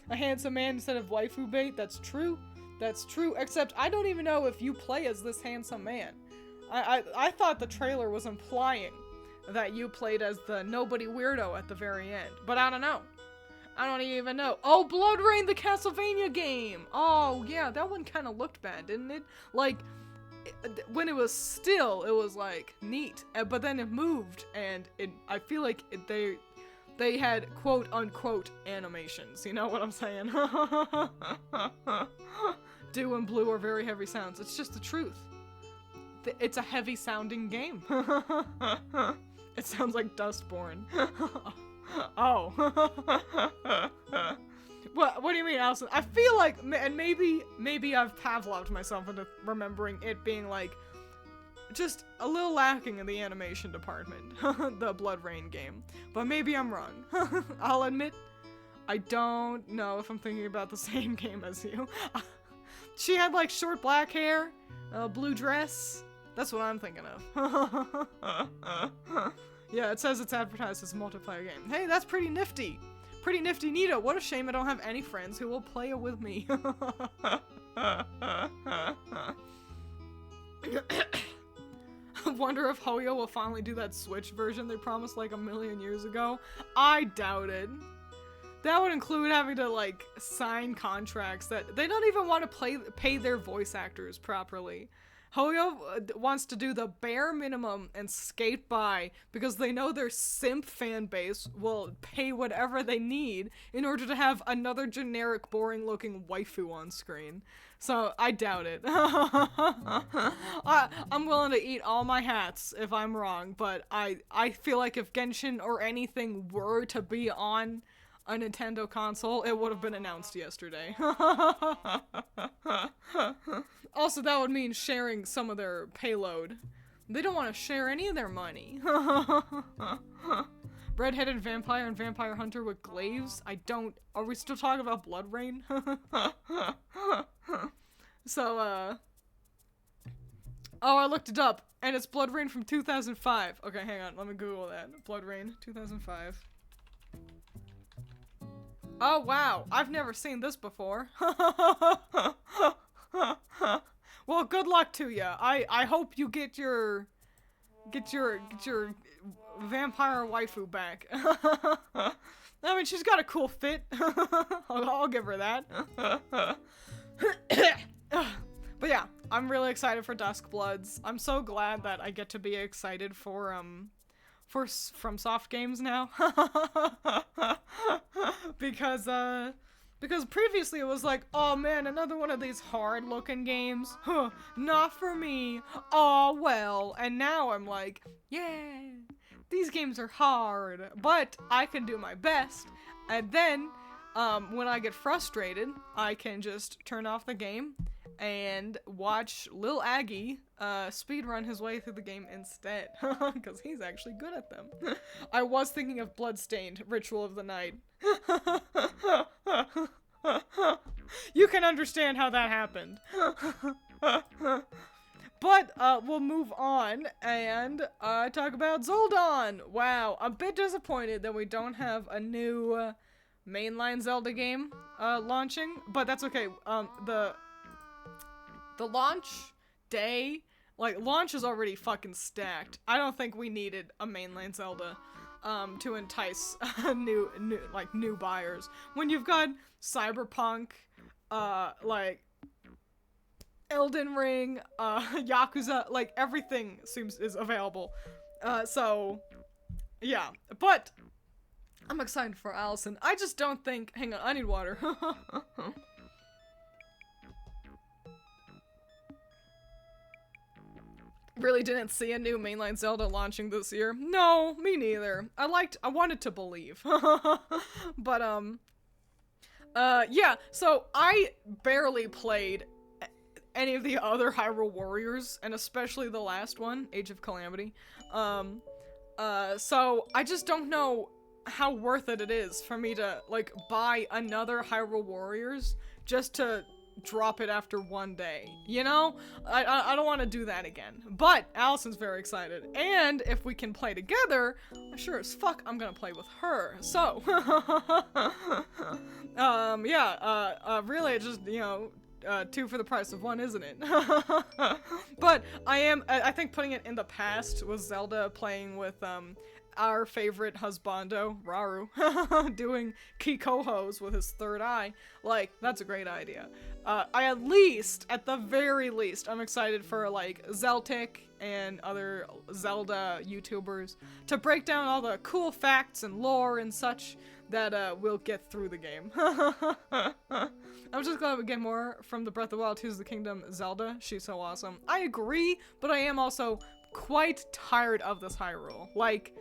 A handsome man instead of waifu bait, that's true. That's true, except I don't even know if you play as this handsome man. I thought the trailer was implying that you played as the nobody weirdo at the very end, but I don't know. I don't even know. Oh, Blood Rain, the Castlevania game! Oh, yeah, that one kind of looked bad, didn't it? Like, when it was still, it was, like, neat. But then it moved, and I feel like they had quote-unquote animations. You know what I'm saying? Do and blue are very heavy sounds. It's just the truth. It's a heavy-sounding game. It sounds like Dustborn. Oh. What do you mean, Allison? I feel like, and maybe I've Pavloved myself into remembering it being like just a little lacking in the animation department, the Blood Rain game. But maybe I'm wrong. I'll admit, I don't know if I'm thinking about the same game as you. She had like short black hair, blue dress. That's what I'm thinking of. Yeah, it says it's advertised as a multiplayer game. Hey, that's pretty nifty. Pretty nifty neato. What a shame I don't have any friends who will play it with me. I wonder if Hoyo will finally do that Switch version they promised like a million years ago. I doubt it. That would include having to like sign contracts that they don't even want to pay their voice actors properly. Hoyo wants to do the bare minimum and skate by because they know their simp fan base will pay whatever they need in order to have another generic, boring-looking waifu on screen. So, I doubt it. I'm willing to eat all my hats if I'm wrong, but I feel like if Genshin or anything were to be on a Nintendo console, it would have been announced yesterday. Also, that would mean sharing some of their payload. They don't want to share any of their money. Red-headed vampire and vampire hunter with glaives? Are we still talking about Blood Rain? So, oh, I looked it up, and it's Blood Rain from 2005. Okay, hang on, let me Google that. Blood Rain, 2005. Oh, wow, I've never seen this before. Well, good luck to ya. I hope you get your vampire waifu back. I mean, she's got a cool fit. I'll give her that. But yeah, I'm really excited for Dusk Bloods. I'm so glad that I get to be excited for FromSoft games now. Because previously it was like, oh man, another one of these hard-looking games? Huh, not for me. Oh well. And now I'm like, yeah, these games are hard, but I can do my best. And then, when I get frustrated, I can just turn off the game and watch Lil Aggie speedrun his way through the game instead, because he's actually good at them. I was thinking of Bloodstained, Ritual of the Night. You can understand how that happened. But, we'll move on and, talk about Zoldon! Wow, a bit disappointed that we don't have a new, mainline Zelda game, launching, but that's okay. The launch day, like, launch is already fucking stacked. I don't think we needed a mainline Zelda, to entice, new buyers. When you've got Cyberpunk, like, Elden Ring, Yakuza, like, everything is available. So, yeah. But, I'm excited for Allison. I just don't think- hang on, I need water. Really didn't see a new mainline Zelda launching this year. No, me neither. I wanted to believe. But, yeah, so I barely played any of the other Hyrule Warriors, and especially the last one, Age of Calamity. So I just don't know how worth it is for me to, like, buy another Hyrule Warriors just to drop it after one day, you know? I don't want to do that again. But Allison's very excited, and if we can play together, sure as fuck I'm gonna play with her. So, yeah, really just, you know, two for the price of one, isn't it? But I think putting it in the past was Zelda playing with, our favorite husbando, Raru, doing Kikohos with his third eye. Like, that's a great idea. At the very least, I'm excited for, like, Zeltic and other Zelda YouTubers to break down all the cool facts and lore and such that, we'll get through the game. I'm just glad we get more from the Breath of the Wild Tears of the Kingdom Zelda. She's so awesome. I agree, but I am also quite tired of this Hyrule. Like,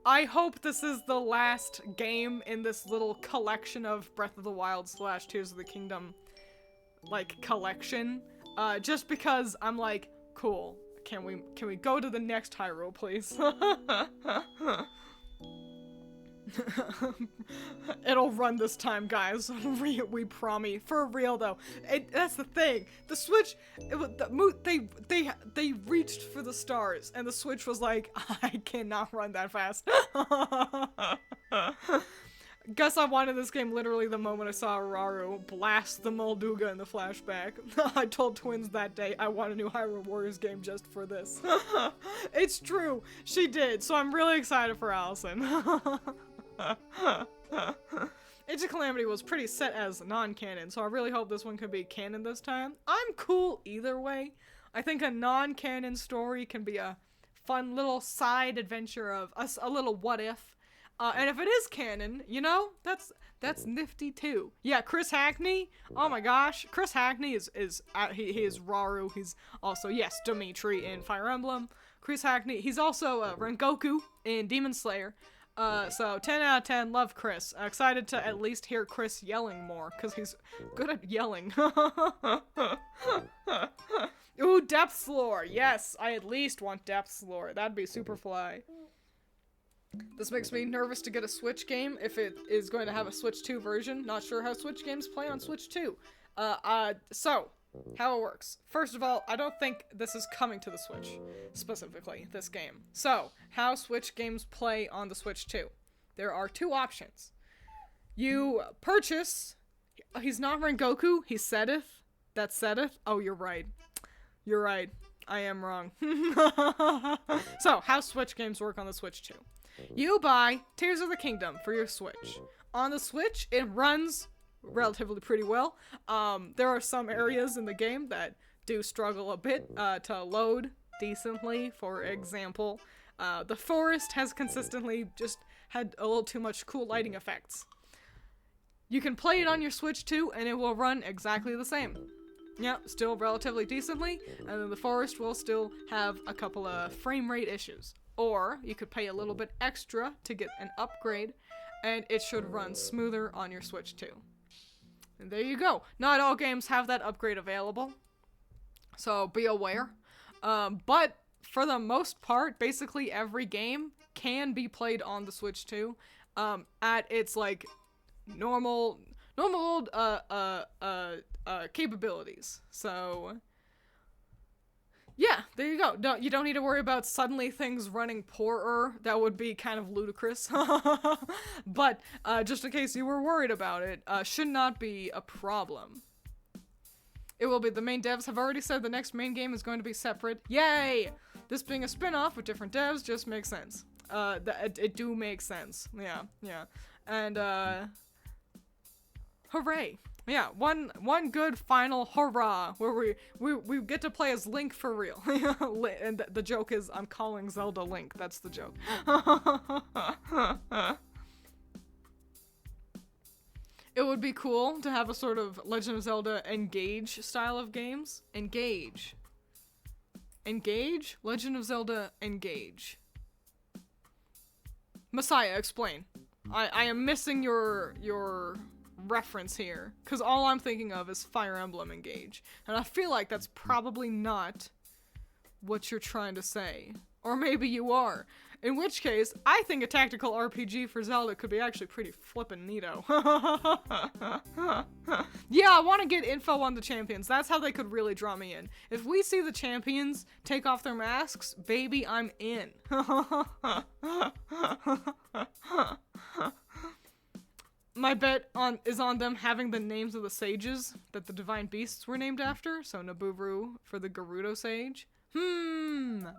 I hope this is the last game in this little collection of Breath of the Wild / Tears of the Kingdom, like, collection. Just because I'm like, cool. Can we go to the next Hyrule, please? It'll run this time, guys. We promise. For real, though. That's the thing. The Switch, they reached for the stars, and the Switch was like, I cannot run that fast. Guess I wanted this game literally the moment I saw Araru blast the Molduga in the flashback. I told Twiins that day I want a new Hyrule Warriors game just for this. It's true. She did, so I'm really excited for Allison. Age of Calamity was pretty set as non-canon, so I really hope this one could be canon this time. I'm cool either way. I think a non-canon story can be a fun little side adventure of a little what if. And if it is canon, you know, that's nifty too. Yeah, Chris Hackney. Oh my gosh, Chris Hackney he is Raru. He's also, yes, Dimitri in Fire Emblem. Chris Hackney. He's also Rengoku in Demon Slayer. So 10 out of 10, love Chris. Excited to at least hear Chris yelling more, because he's good at yelling. Ooh, Depths Lore. Yes, I at least want Depths Lore. That'd be super fly. This makes me nervous to get a Switch game if it is going to have a Switch 2 version. Not sure how Switch games play on Switch 2. So, how it works. First of all, I don't think this is coming to the Switch, specifically, this game. So, how Switch games play on the Switch 2. There are two options. You purchase... He's not Rengoku, he's Seteth. That's Seteth? Oh, you're right. You're right. I am wrong. So, how Switch games work on the Switch 2. You buy Tears of the Kingdom for your Switch. On the Switch, it runs relatively pretty well. There are some areas in the game that do struggle a bit to load decently. For example, the forest has consistently just had a little too much cool lighting effects. You can play it on your Switch too, and it will run exactly the same. Yeah, still relatively decently, and then the forest will still have a couple of frame rate issues. Or you could pay a little bit extra to get an upgrade, and it should run smoother on your Switch too. And there you go. Not all games have that upgrade available. So be aware. But for the most part, basically every game can be played on the Switch too, at its like normal capabilities. So yeah, there you go. You don't need to worry about suddenly things running poorer. That would be kind of ludicrous. But just in case you were worried about it, should not be a problem. It will be. The main devs have already said the next main game is going to be separate. Yay! This being a spin-off with different devs just makes sense. It do make sense. Yeah. And, hooray. Yeah, one good final hurrah where we get to play as Link for real. And the joke is I'm calling Zelda Link. That's the joke. It would be cool to have a sort of Legend of Zelda Engage style of games. Engage? Legend of Zelda Engage. Messiah, explain. I am missing your reference here, because all I'm thinking of is Fire Emblem Engage. And I feel like that's probably not what you're trying to say. Or maybe you are. In which case, I think a tactical RPG for Zelda could be actually pretty flippin' neato. Yeah, I want to get info on the champions. That's how they could really draw me in. If we see the champions take off their masks, baby, I'm in. My bet is on them having the names of the sages that the divine beasts were named after. So Nabooru for the Gerudo sage.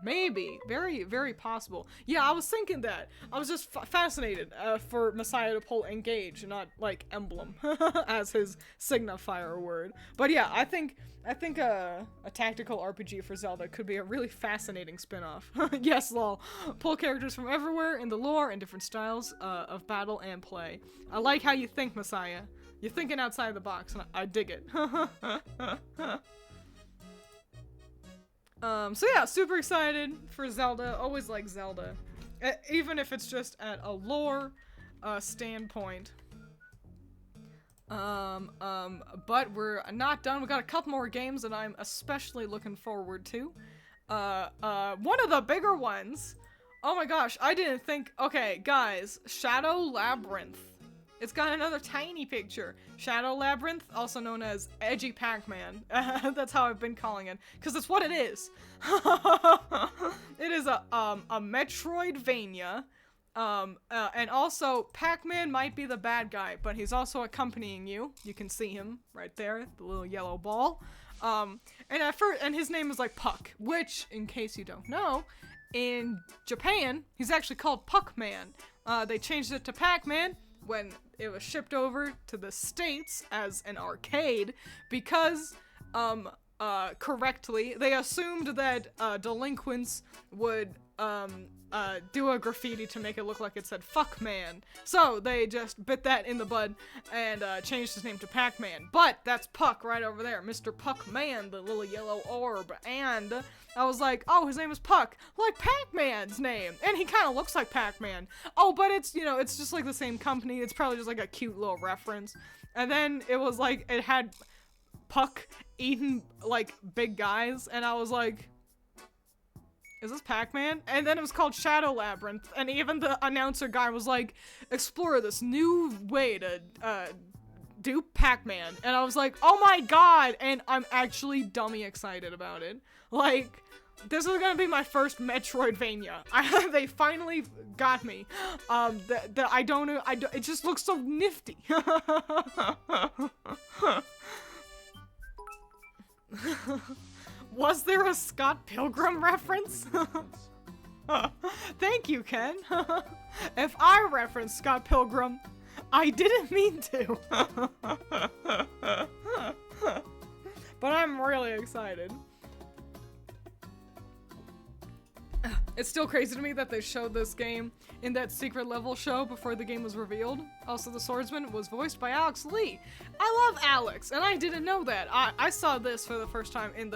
Maybe. Very, very possible. Yeah, I was thinking that. I was just fascinated for Messiah to pull Engage, not, like, Emblem as his signifier word. But yeah, I think a tactical RPG for Zelda could be a really fascinating spin-off. Yes, lol. Pull characters from everywhere in the lore and different styles of battle and play. I like how you think, Messiah. You're thinking outside the box, and I dig it. So yeah, super excited for Zelda. Always like Zelda. Even if it's just at a lore standpoint. But we're not done. We got a couple more games that I'm especially looking forward to. One of the bigger ones. Oh my gosh, I didn't think. Okay, guys, Shadow Labyrinth. It's got another tiny picture. Shadow Labyrinth, also known as Edgy Pac-Man. That's how I've been calling it, because it's what it is. It is a Metroidvania. And also, Pac-Man might be the bad guy, but he's also accompanying you. You can see him right there, the little yellow ball. And his name is like Puck, which, in case you don't know, in Japan, he's actually called Puck-Man. They changed it to Pac-Man when it was shipped over to the States as an arcade because, correctly, they assumed that delinquents would do a graffiti to make it look like it said "fuck man." So they just bit that in the bud and changed his name to Pac-Man. But that's Puck right over there, Mr. Puck-Man, the little yellow orb. And I was like, oh, his name is Puck, like Pac-Man's name. And he kind of looks like Pac-Man. Oh, but it's, you know, it's just like the same company. It's probably just like a cute little reference. And then it was like, it had Puck eating like big guys. And I was like, is this Pac-Man? And then it was called Shadow Labyrinth, and even the announcer guy was like, explore this new way to do Pac-Man. And I was like, oh my god! And I'm actually dummy excited about it. Like, this is gonna be my first Metroidvania. They finally got me. I don't know, it just looks so nifty. Was there a Scott Pilgrim reference? Thank you, Ken. If I referenced Scott Pilgrim, I didn't mean to. But I'm really excited. It's still crazy to me that they showed this game in that secret level show before the game was revealed. Also, the swordsman was voiced by Alex Lee. I love Alex, and I didn't know that. I saw this for the first time in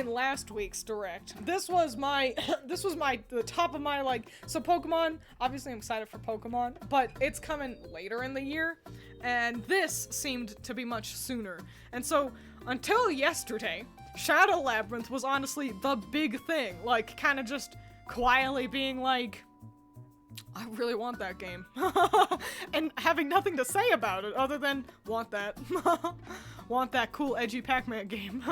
last week's direct. This was the top of my, like, so Pokemon, obviously I'm excited for Pokemon, but it's coming later in the year, and this seemed to be much sooner. And so, until yesterday, Shadow Labyrinth was honestly the big thing, like, kind of just quietly being like, I really want that game. And having nothing to say about it other than, want that. Want that cool, edgy Pac-Man game.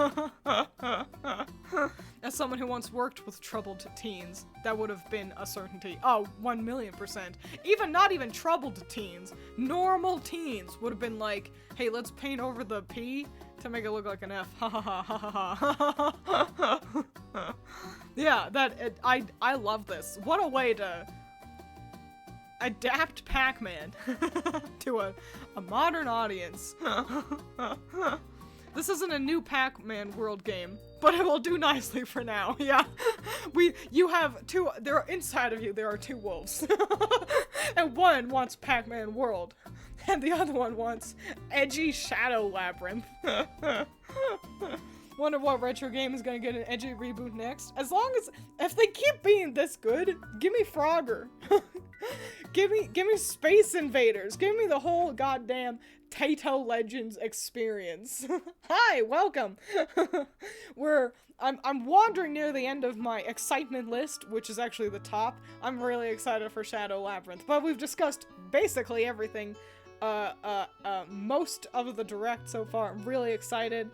As someone who once worked with troubled teens, that would have been a certainty. Oh, 1,000,000%. Even not even troubled teens, normal teens would have been like, hey, let's paint over the P to make it look like an F. Ha ha ha ha ha ha. Yeah, I love this. What a way to adapt Pac-Man to a modern audience. This isn't a new Pac-Man world game, but it will do nicely for now. Yeah, you have two. There are inside of you. There are two wolves, and one wants Pac-Man World, and the other one wants edgy Shadow Labyrinth. Wonder what retro game is gonna get an edgy reboot next. As long as, if they keep being this good, give me Frogger. give me Space Invaders. Give me the whole goddamn Taito Legends experience. Hi, welcome. I'm wandering near the end of my excitement list, which is actually the top. I'm really excited for Shadow Labyrinth, but we've discussed basically everything, most of the direct so far. I'm really excited.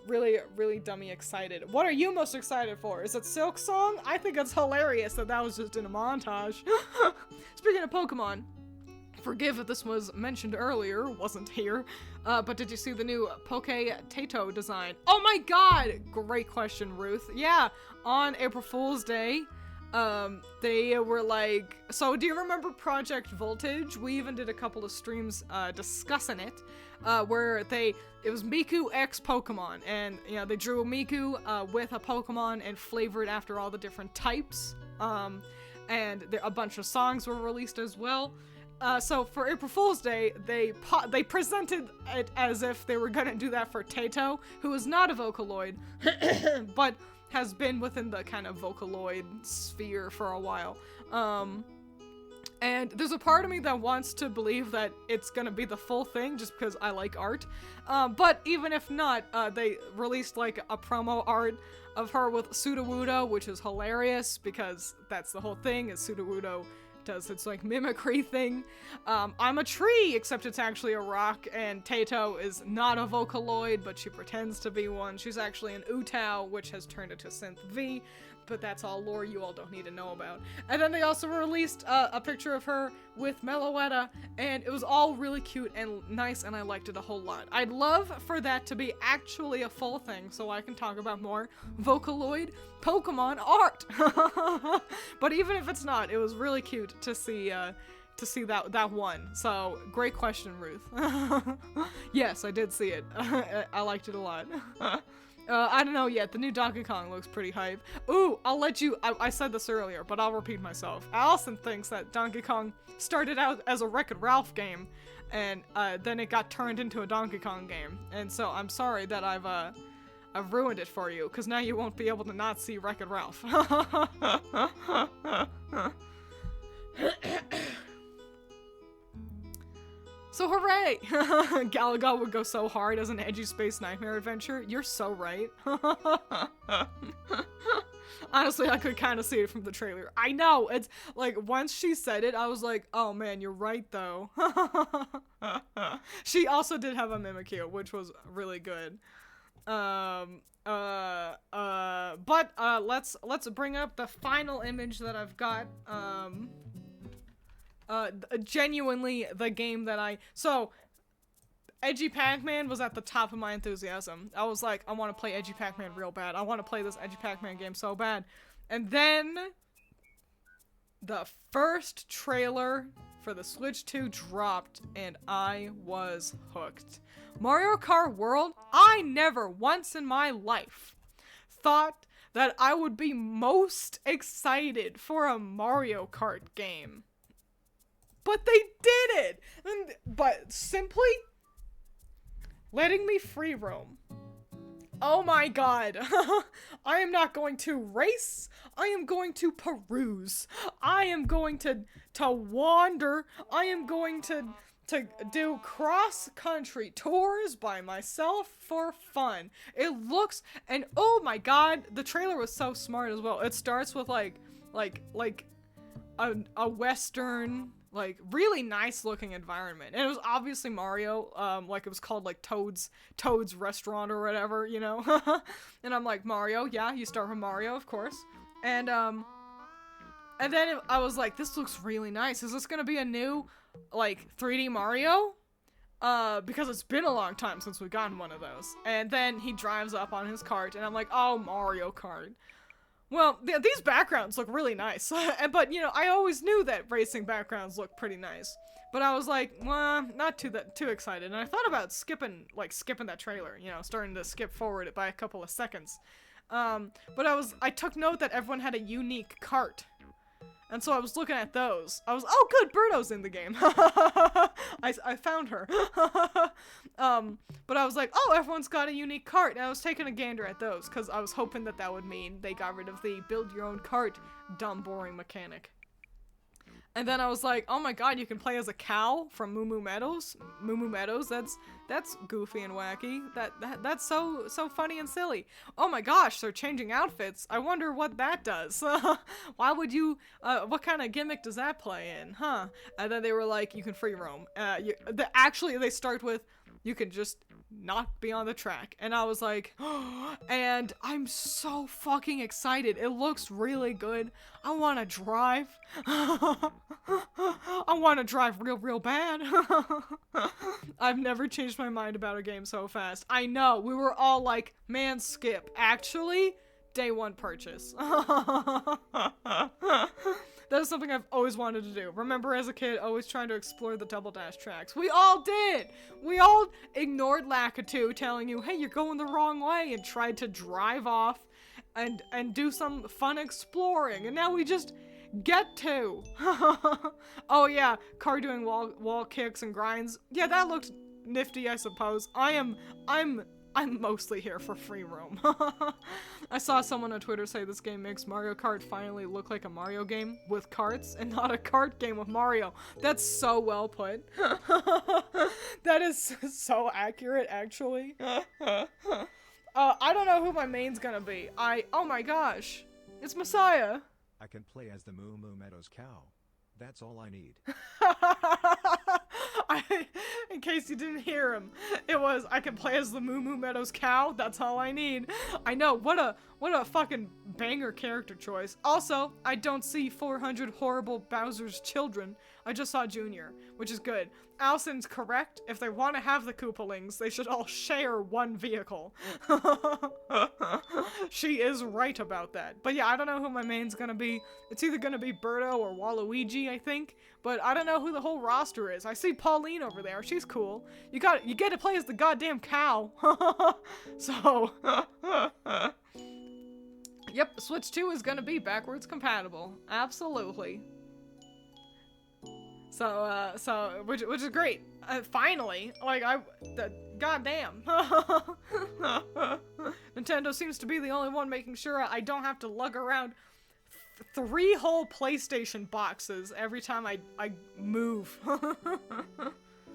Really dummy excited. What are you most excited for? Is it Silk Song? I think it's hilarious that was just in a montage. Speaking of Pokemon, forgive if this was mentioned earlier, wasn't here, but did you see the new Taito design? Oh my god! Great question, Ruth. Yeah, on April Fool's Day, they were like, so do you remember Project Voltage? We even did a couple of streams, discussing it, where it was Miku X Pokemon, and, you know, they drew a Miku, with a Pokemon and flavored after all the different types, and a bunch of songs were released as well. So for April Fool's Day, they presented it as if they were gonna do that for Taito, who is not a Vocaloid, but has been within the kind of Vocaloid sphere for a while. And there's a part of me that wants to believe that it's gonna be the full thing just because I like art. But even if not, they released like a promo art of her with Sudowoodo, which is hilarious because that's the whole thing, is Sudowoodo does its like mimicry thing. I'm a tree, except it's actually a rock, and Taito is not a Vocaloid, but she pretends to be one. She's actually an Utao, which has turned into Synth V, but that's all lore you all don't need to know about. And then they also released a picture of her with Meloetta, and it was all really cute and nice, and I liked it a whole lot. I'd love for that to be actually a full thing, so I can talk about more Vocaloid Pokemon art. But even if it's not, it was really cute to see that one. So, great question, Ruth. Yes, I did see it. I liked it a lot. I don't know yet. The new Donkey Kong looks pretty hype. Ooh, I'll let you... I said this earlier, but I'll repeat myself. Allison thinks that Donkey Kong started out as a Wreck-It Ralph game, and then it got turned into a Donkey Kong game. And so I'm sorry that I've ruined it for you, because now you won't be able to not see Wreck-It Ralph. So hooray! Galaga would go so hard as an edgy space nightmare adventure. You're so right. Honestly, I could kind of see it from the trailer. I know! It's like, once she said it, I was like, oh man, you're right though. She also did have a Mimikyu, which was really good. But let's bring up the final image that I've got. Genuinely the game that so, Edgy Pac-Man was at the top of my enthusiasm. I was like, I want to play Edgy Pac-Man real bad. I want to play this Edgy Pac-Man game so bad. And then, the first trailer for the Switch 2 dropped, and I was hooked. Mario Kart World, I never once in my life thought that I would be most excited for a Mario Kart game. But they did it! But simply letting me free roam. Oh my god. I am not going to race. I am going to peruse. I am going to wander. I am going to to do cross-country tours by myself for fun. It looks, and oh my god, the trailer was so smart as well. It starts with like a western, like really nice looking environment, and it was obviously Mario. Like it was called like Toad's Restaurant or whatever, you know. And I'm like, Mario, yeah, you start with Mario, of course. And then I was like, this looks really nice. Is this gonna be a new like 3D Mario? Because it's been a long time since we've gotten one of those. And then he drives up on his cart, and I'm like, oh, Mario Kart. Well, these backgrounds look really nice. But, you know, I always knew that racing backgrounds look pretty nice. But I was like, well, not too excited. And I thought about skipping that trailer, you know, starting to skip forward by a couple of seconds. But I took note that everyone had a unique cart. And so I was looking at those. I was, oh good, Birdo's in the game. I found her. But I was like, oh, everyone's got a unique cart. And I was taking a gander at those, because I was hoping that would mean they got rid of the build your own cart, dumb, boring mechanic. And then I was like, oh my god, you can play as a cow from Moo Moo Meadows. Moo Moo Meadows, that's goofy and wacky. That's so funny and silly. Oh my gosh, they're changing outfits. I wonder what that does. Why would you, what kind of gimmick does that play in, huh? And then they were like, you can free roam. Actually, they start with, you can just not be on the track. And I was like, oh, and I'm so fucking excited. It looks really good. I want to drive. I want to drive real bad. I've never changed my mind about a game so fast. I know, we were all like, man, skip. Actually, day one purchase. That is something I've always wanted to do. Remember as a kid, always trying to explore the Double Dash tracks. We all did! We all ignored Lakitu telling you, hey, you're going the wrong way, and tried to drive off and do some fun exploring. And now we just get to. Oh yeah, car doing wall kicks and grinds. Yeah, that looked nifty, I suppose. I'm mostly here for free roam. I saw someone on Twitter say this game makes Mario Kart finally look like a Mario game with karts and not a kart game with Mario. That's so well put. That is so accurate, actually. I don't know who my main's gonna be. Oh my gosh. It's Messiah. I can play as the Moo Moo Meadows cow. That's all I need. In case you didn't hear him, it was, I can play as the Moo Moo Meadows cow, that's all I need. I know, what a fucking banger character choice. Also, I don't see 400 horrible Bowser's children. I just saw Junior, which is good. Allison's correct. If they want to have the Koopalings, they should all share one vehicle. She is right about that. But yeah, I don't know who my main's gonna be. It's either gonna be Birdo or Waluigi, I think. But I don't know who the whole roster is. I see Pauline over there. She's cool. You get to play as the goddamn cow. So, yep, Switch 2 is gonna be backwards compatible. Absolutely. So, which is great. Finally, like, goddamn. Nintendo seems to be the only one making sure I don't have to lug around 3 whole PlayStation boxes every time I move.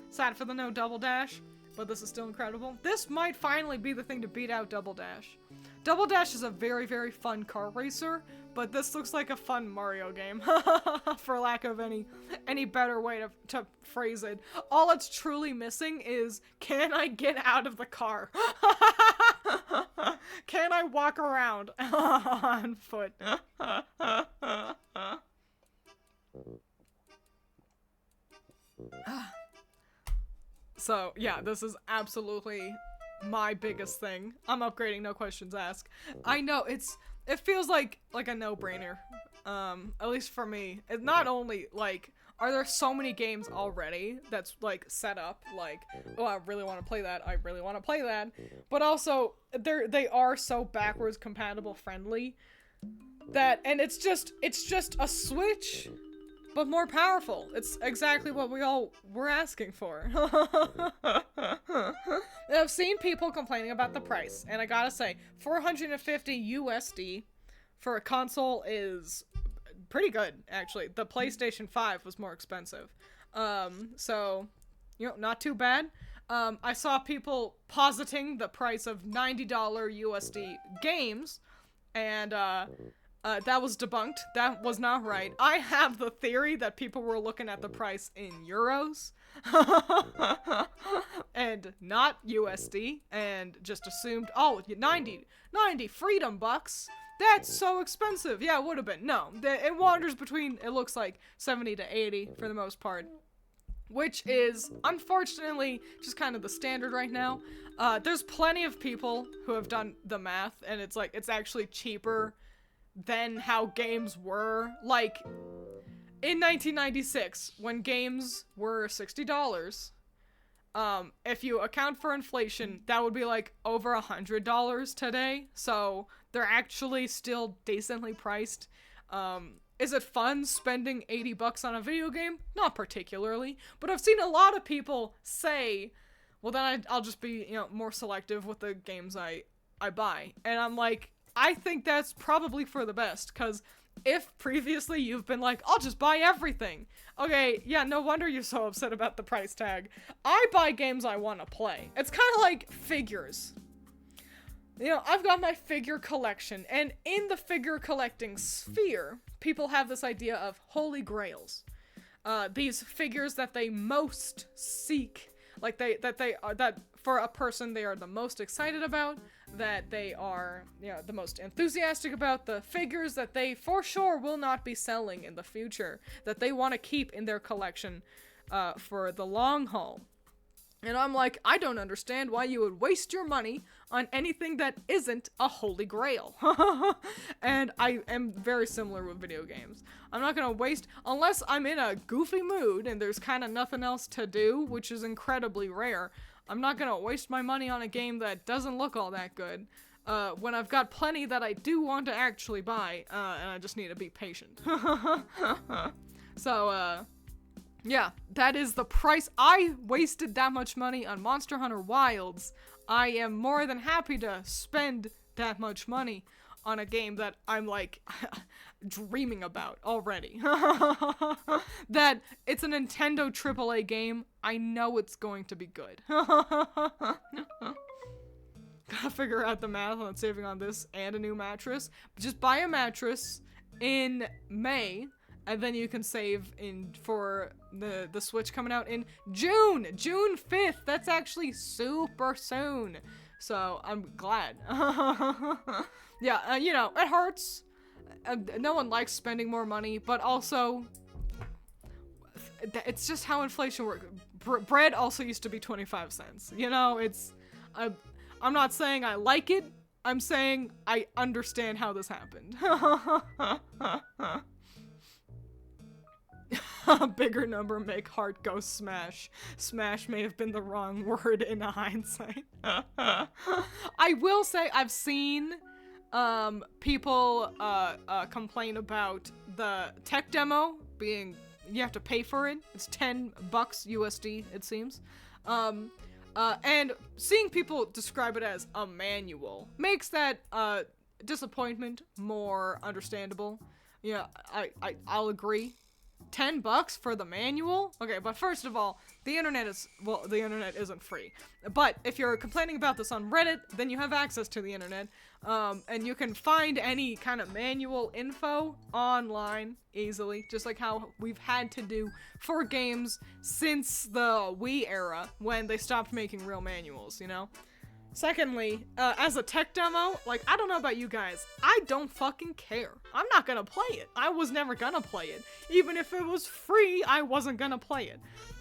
Sad for the no Double Dash, but this is still incredible. This might finally be the thing to beat out Double Dash. Double Dash is a very, very fun car racer, but this looks like a fun Mario game, for lack of any better way to phrase it. All it's truly missing is, can I get out of the car? Can I walk around on foot? So, yeah, this is absolutely my biggest thing. I'm upgrading, no questions asked. I know, it feels like a no-brainer. At least for me. It's not only, like, are there so many games already that's, like, set up, like, oh, I really want to play that, I really want to play that, but also, they are so backwards compatible friendly that, and it's just a Switch, but more powerful. It's exactly what we all were asking for. I've seen people complaining about the price, and I gotta say, $450 USD for a console is pretty good, actually. The PlayStation 5 was more expensive. So, not too bad. I saw people positing the price of $90 USD games, and that was debunked. That was not right. I have the theory that people were looking at the price in euros and not USD, and just assumed, oh, 90 freedom bucks. That's so expensive. Yeah, it would have been. No, it wanders between, it looks like 70 to 80 for the most part, which is unfortunately just kind of the standard right now. There's plenty of people who have done the math, and it's like, it's actually cheaper than how games were. Like, in 1996, when games were $60, if you account for inflation, that would be like over $100 today. So they're actually still decently priced. Is it fun spending $80 on a video game? Not particularly, but I've seen a lot of people say, well, then I'll just be, more selective with the games I buy. And I'm like, I think that's probably for the best, because if previously you've been like, I'll just buy everything. Okay, yeah, no wonder you're so upset about the price tag. I buy games I want to play. It's kind of like figures. I've got my figure collection, and in the figure collecting sphere, people have this idea of holy grails. These figures that they most seek, like that for a person they are the most excited about, that they are, the most enthusiastic about, the figures that they for sure will not be selling in the future, that they want to keep in their collection for the long haul. And I'm like, I don't understand why you would waste your money on anything that isn't a holy grail. And I am very similar with video games. I'm not gonna waste, unless I'm in a goofy mood and there's kind of nothing else to do, which is incredibly rare, I'm not gonna waste my money on a game that doesn't look all that good, when I've got plenty that I do want to actually buy, and I just need to be patient. So, yeah, that is the price. I wasted that much money on Monster Hunter Wilds. I am more than happy to spend that much money on a game that I'm like dreaming about already. That it's a Nintendo AAA game. I know it's going to be good. Gotta figure out the math on saving on this and a new mattress. Just buy a mattress in May, and then you can save for the Switch coming out in June 5th. That's actually super soon. So I'm glad. Yeah, it hurts. No one likes spending more money, but also it's just how inflation works. Bread also used to be 25 cents. I'm not saying I like it. I'm saying I understand how this happened. A bigger number make heart go smash. Smash may have been the wrong word in hindsight. I will say I've seen people complain about the tech demo being, you have to pay for it. It's $10 USD, it seems. And seeing people describe it as a manual makes that disappointment more understandable. Yeah, I'll agree. $10 for the manual? Okay, but first of all, the internet isn't free. But if you're complaining about this on Reddit, then you have access to the internet, and you can find any kind of manual info online easily, just like how we've had to do for games since the Wii era, when they stopped making real manuals, Secondly, as a tech demo, I don't know about you guys, I don't fucking care. I'm not gonna play it. I was never gonna play it. Even if it was free, I wasn't gonna play it.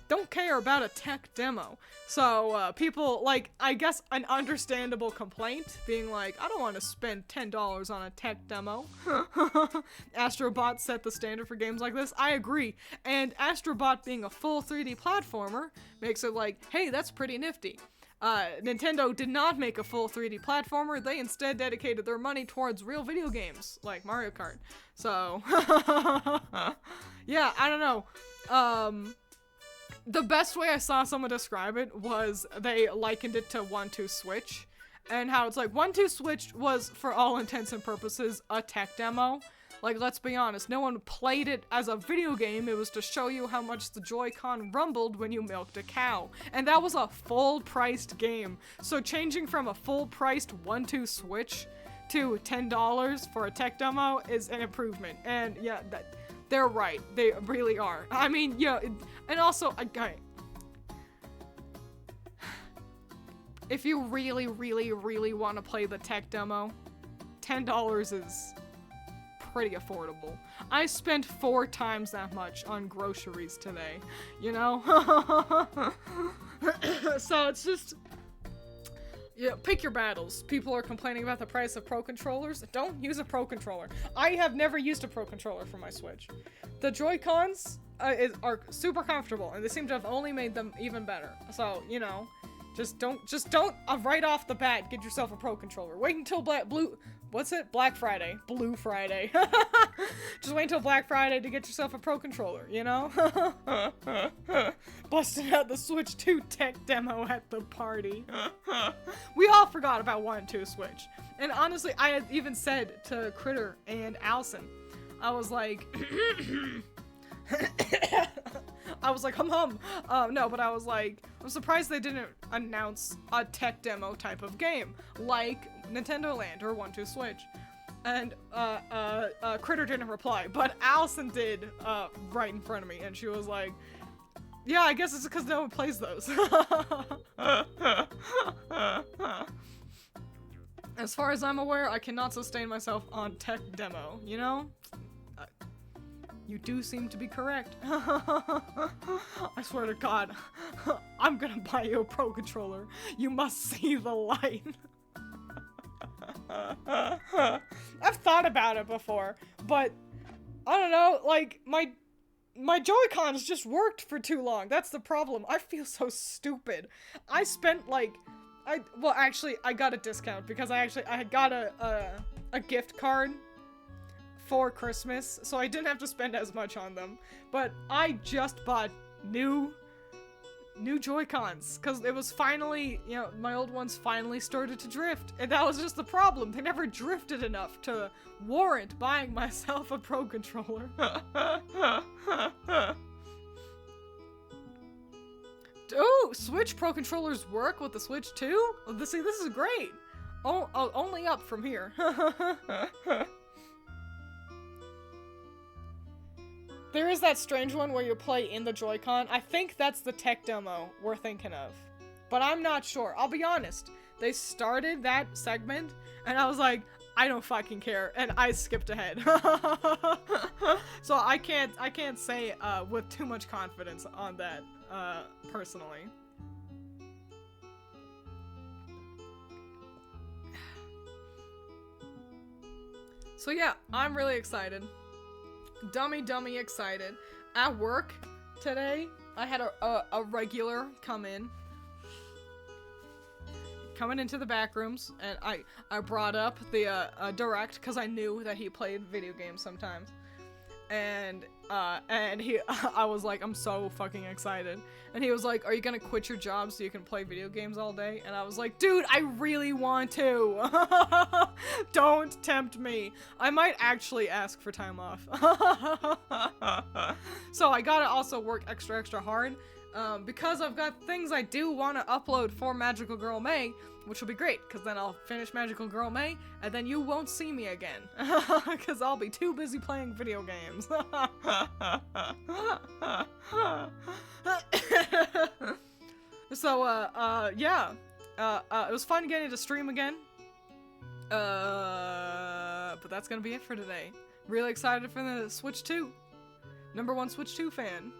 Don't care about a tech demo. So, people, I guess an understandable complaint, being like, I don't want to spend $10 on a tech demo. Astrobot set the standard for games like this. I agree. And Astrobot being a full 3D platformer makes it like, hey, that's pretty nifty. Nintendo did not make a full 3D platformer. They instead dedicated their money towards real video games, like Mario Kart. So, yeah, I don't know. The best way I saw someone describe it was they likened it to 1-2 Switch, and how it's like 1-2 Switch was, for all intents and purposes, a tech demo. Like, let's be honest, no one played it as a video game. It was to show you how much the Joy-Con rumbled when you milked a cow. And that was a full-priced game. So changing from a full-priced 1-2 Switch to $10 for a tech demo is an improvement. And yeah, they're right. They really are. I mean, yeah, and also, if you really, really, really want to play the tech demo, $10 is pretty affordable. I spent 4 times that much on groceries today, you know? So it's just, yeah, pick your battles. People are complaining about the price of Pro Controllers. Don't use a Pro Controller. I have never used a Pro Controller for my Switch. The Joy-Cons are super comfortable, and they seem to have only made them even better. So, you know, just don't right off the bat get yourself a Pro Controller. Wait until Black Friday. Blue Friday. Just wait until Black Friday to get yourself a Pro Controller, you know? Busting out the Switch 2 tech demo at the party. We all forgot about 1-2 Switch. And honestly, I had even said to Critter and Allison, I was like, hum. No, but I was like, I'm surprised they didn't announce a tech demo type of game, like Nintendo Land or 1-2 Switch. And, Critter didn't reply, but Allison did, right in front of me, and she was like, yeah, I guess it's because no one plays those. As far as I'm aware, I cannot sustain myself on tech demo, you know? You do seem to be correct. I swear to God, I'm gonna buy you a Pro Controller. You must see the light. I've thought about it before, but I don't know, like, my Joy-Cons just worked for too long. That's the problem. I feel so stupid. I spent, like, well, actually, I got a discount because I got a gift card for Christmas, so I didn't have to spend as much on them. But I just bought new Joy-Cons, because it was finally, you know, my old ones finally started to drift, and that was just the problem. They never drifted enough to warrant buying myself a Pro Controller. Oh, Switch Pro Controllers work with the Switch too? See, this is great. Oh, only up from here. There is that strange one where you play in the Joy-Con. I think that's the tech demo we're thinking of. But I'm not sure. I'll be honest. They started that segment, and I was like, I don't fucking care, and I skipped ahead. So I can't say with too much confidence on that, personally. So yeah, I'm really excited. Dummy excited. At work today, I had a regular coming into the back rooms, and I brought up the direct because I knew that he played video games sometimes, and I was like, I'm so fucking excited, and he was like, are you gonna quit your job so you can play video games all day? And I was like, dude, I really want to. Don't tempt me. I might actually ask for time off. So I gotta also work extra hard, because I've got things I do want to upload for Magical Girl May, which will be great, because then I'll finish Magical Girl May, and then you won't see me again, because I'll be too busy playing video games. So, yeah, it was fun getting to stream again, but that's gonna be it for today. Really excited for the Switch 2. #1 Switch 2 fan.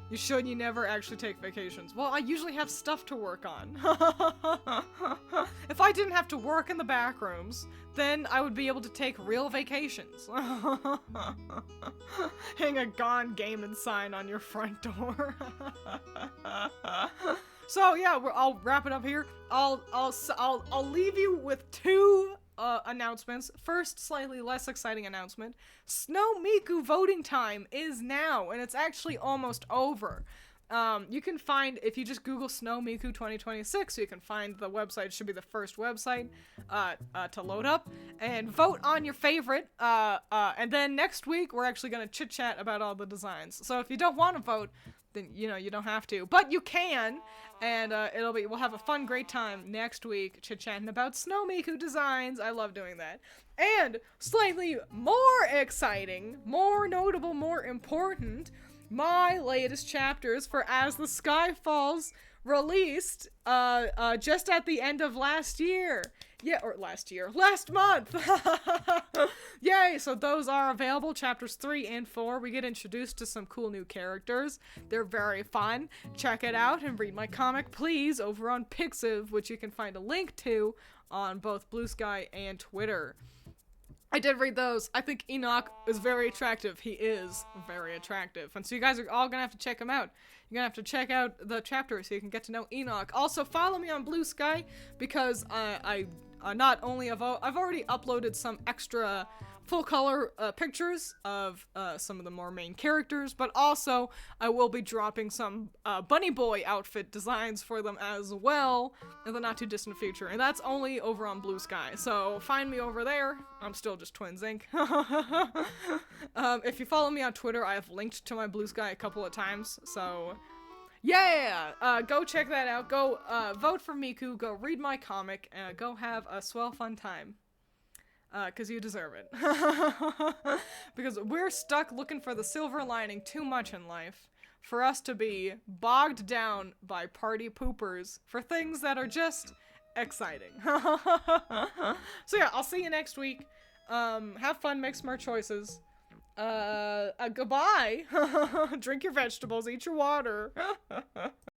You never actually take vacations. Well, I usually have stuff to work on. If I didn't have to work in the back rooms, then I would be able to take real vacations. Hang a Gone Gaming sign on your front door. So yeah, I'll wrap it up here. I'll leave you with 2 announcements. First, slightly less exciting announcement. Snow Miku voting time is now, and it's actually almost over. You can find, if you just Google Snow Miku 2026, you can find the website. It should be the first website to load up. And vote on your favorite. And then next week, we're actually going to chit-chat about all the designs. So if you don't want to vote, then, you know, you don't have to. But you can, and we'll have a fun, great time next week chit-chatting about Snow Miku designs. I love doing that. And slightly more exciting, more notable, more important, my latest chapters for As the Sky Falls released just at the end of last year. Yeah, or last month. Yay, so those are available, chapters 3 and 4. We get introduced to some cool new characters. They're very fun. Check it out and read my comic, please, over on Pixiv, which you can find a link to on both Blue Sky and Twitter. I did read those. I think Enoch is very attractive. He is very attractive. And so you guys are all gonna have to check him out. You're gonna have to check out the chapter so you can get to know Enoch. Also, follow me on Blue Sky because I not only I've already uploaded some extra full color pictures of some of the more main characters, but also I will be dropping some Bunny Boy outfit designs for them as well in the not too distant future, and that's only over on Blue Sky, so find me over there. I'm still just Twiins Inc. If you follow me on Twitter, I have linked to my Blue Sky a couple of times, so yeah, go check that out. Go vote for Miku, go read my comic, go have a swell fun time. Because you deserve it. Because we're stuck looking for the silver lining too much in life for us to be bogged down by party poopers for things that are just exciting. So yeah, I'll see you next week. Have fun, make smart choices. Goodbye. Drink your vegetables, eat your water.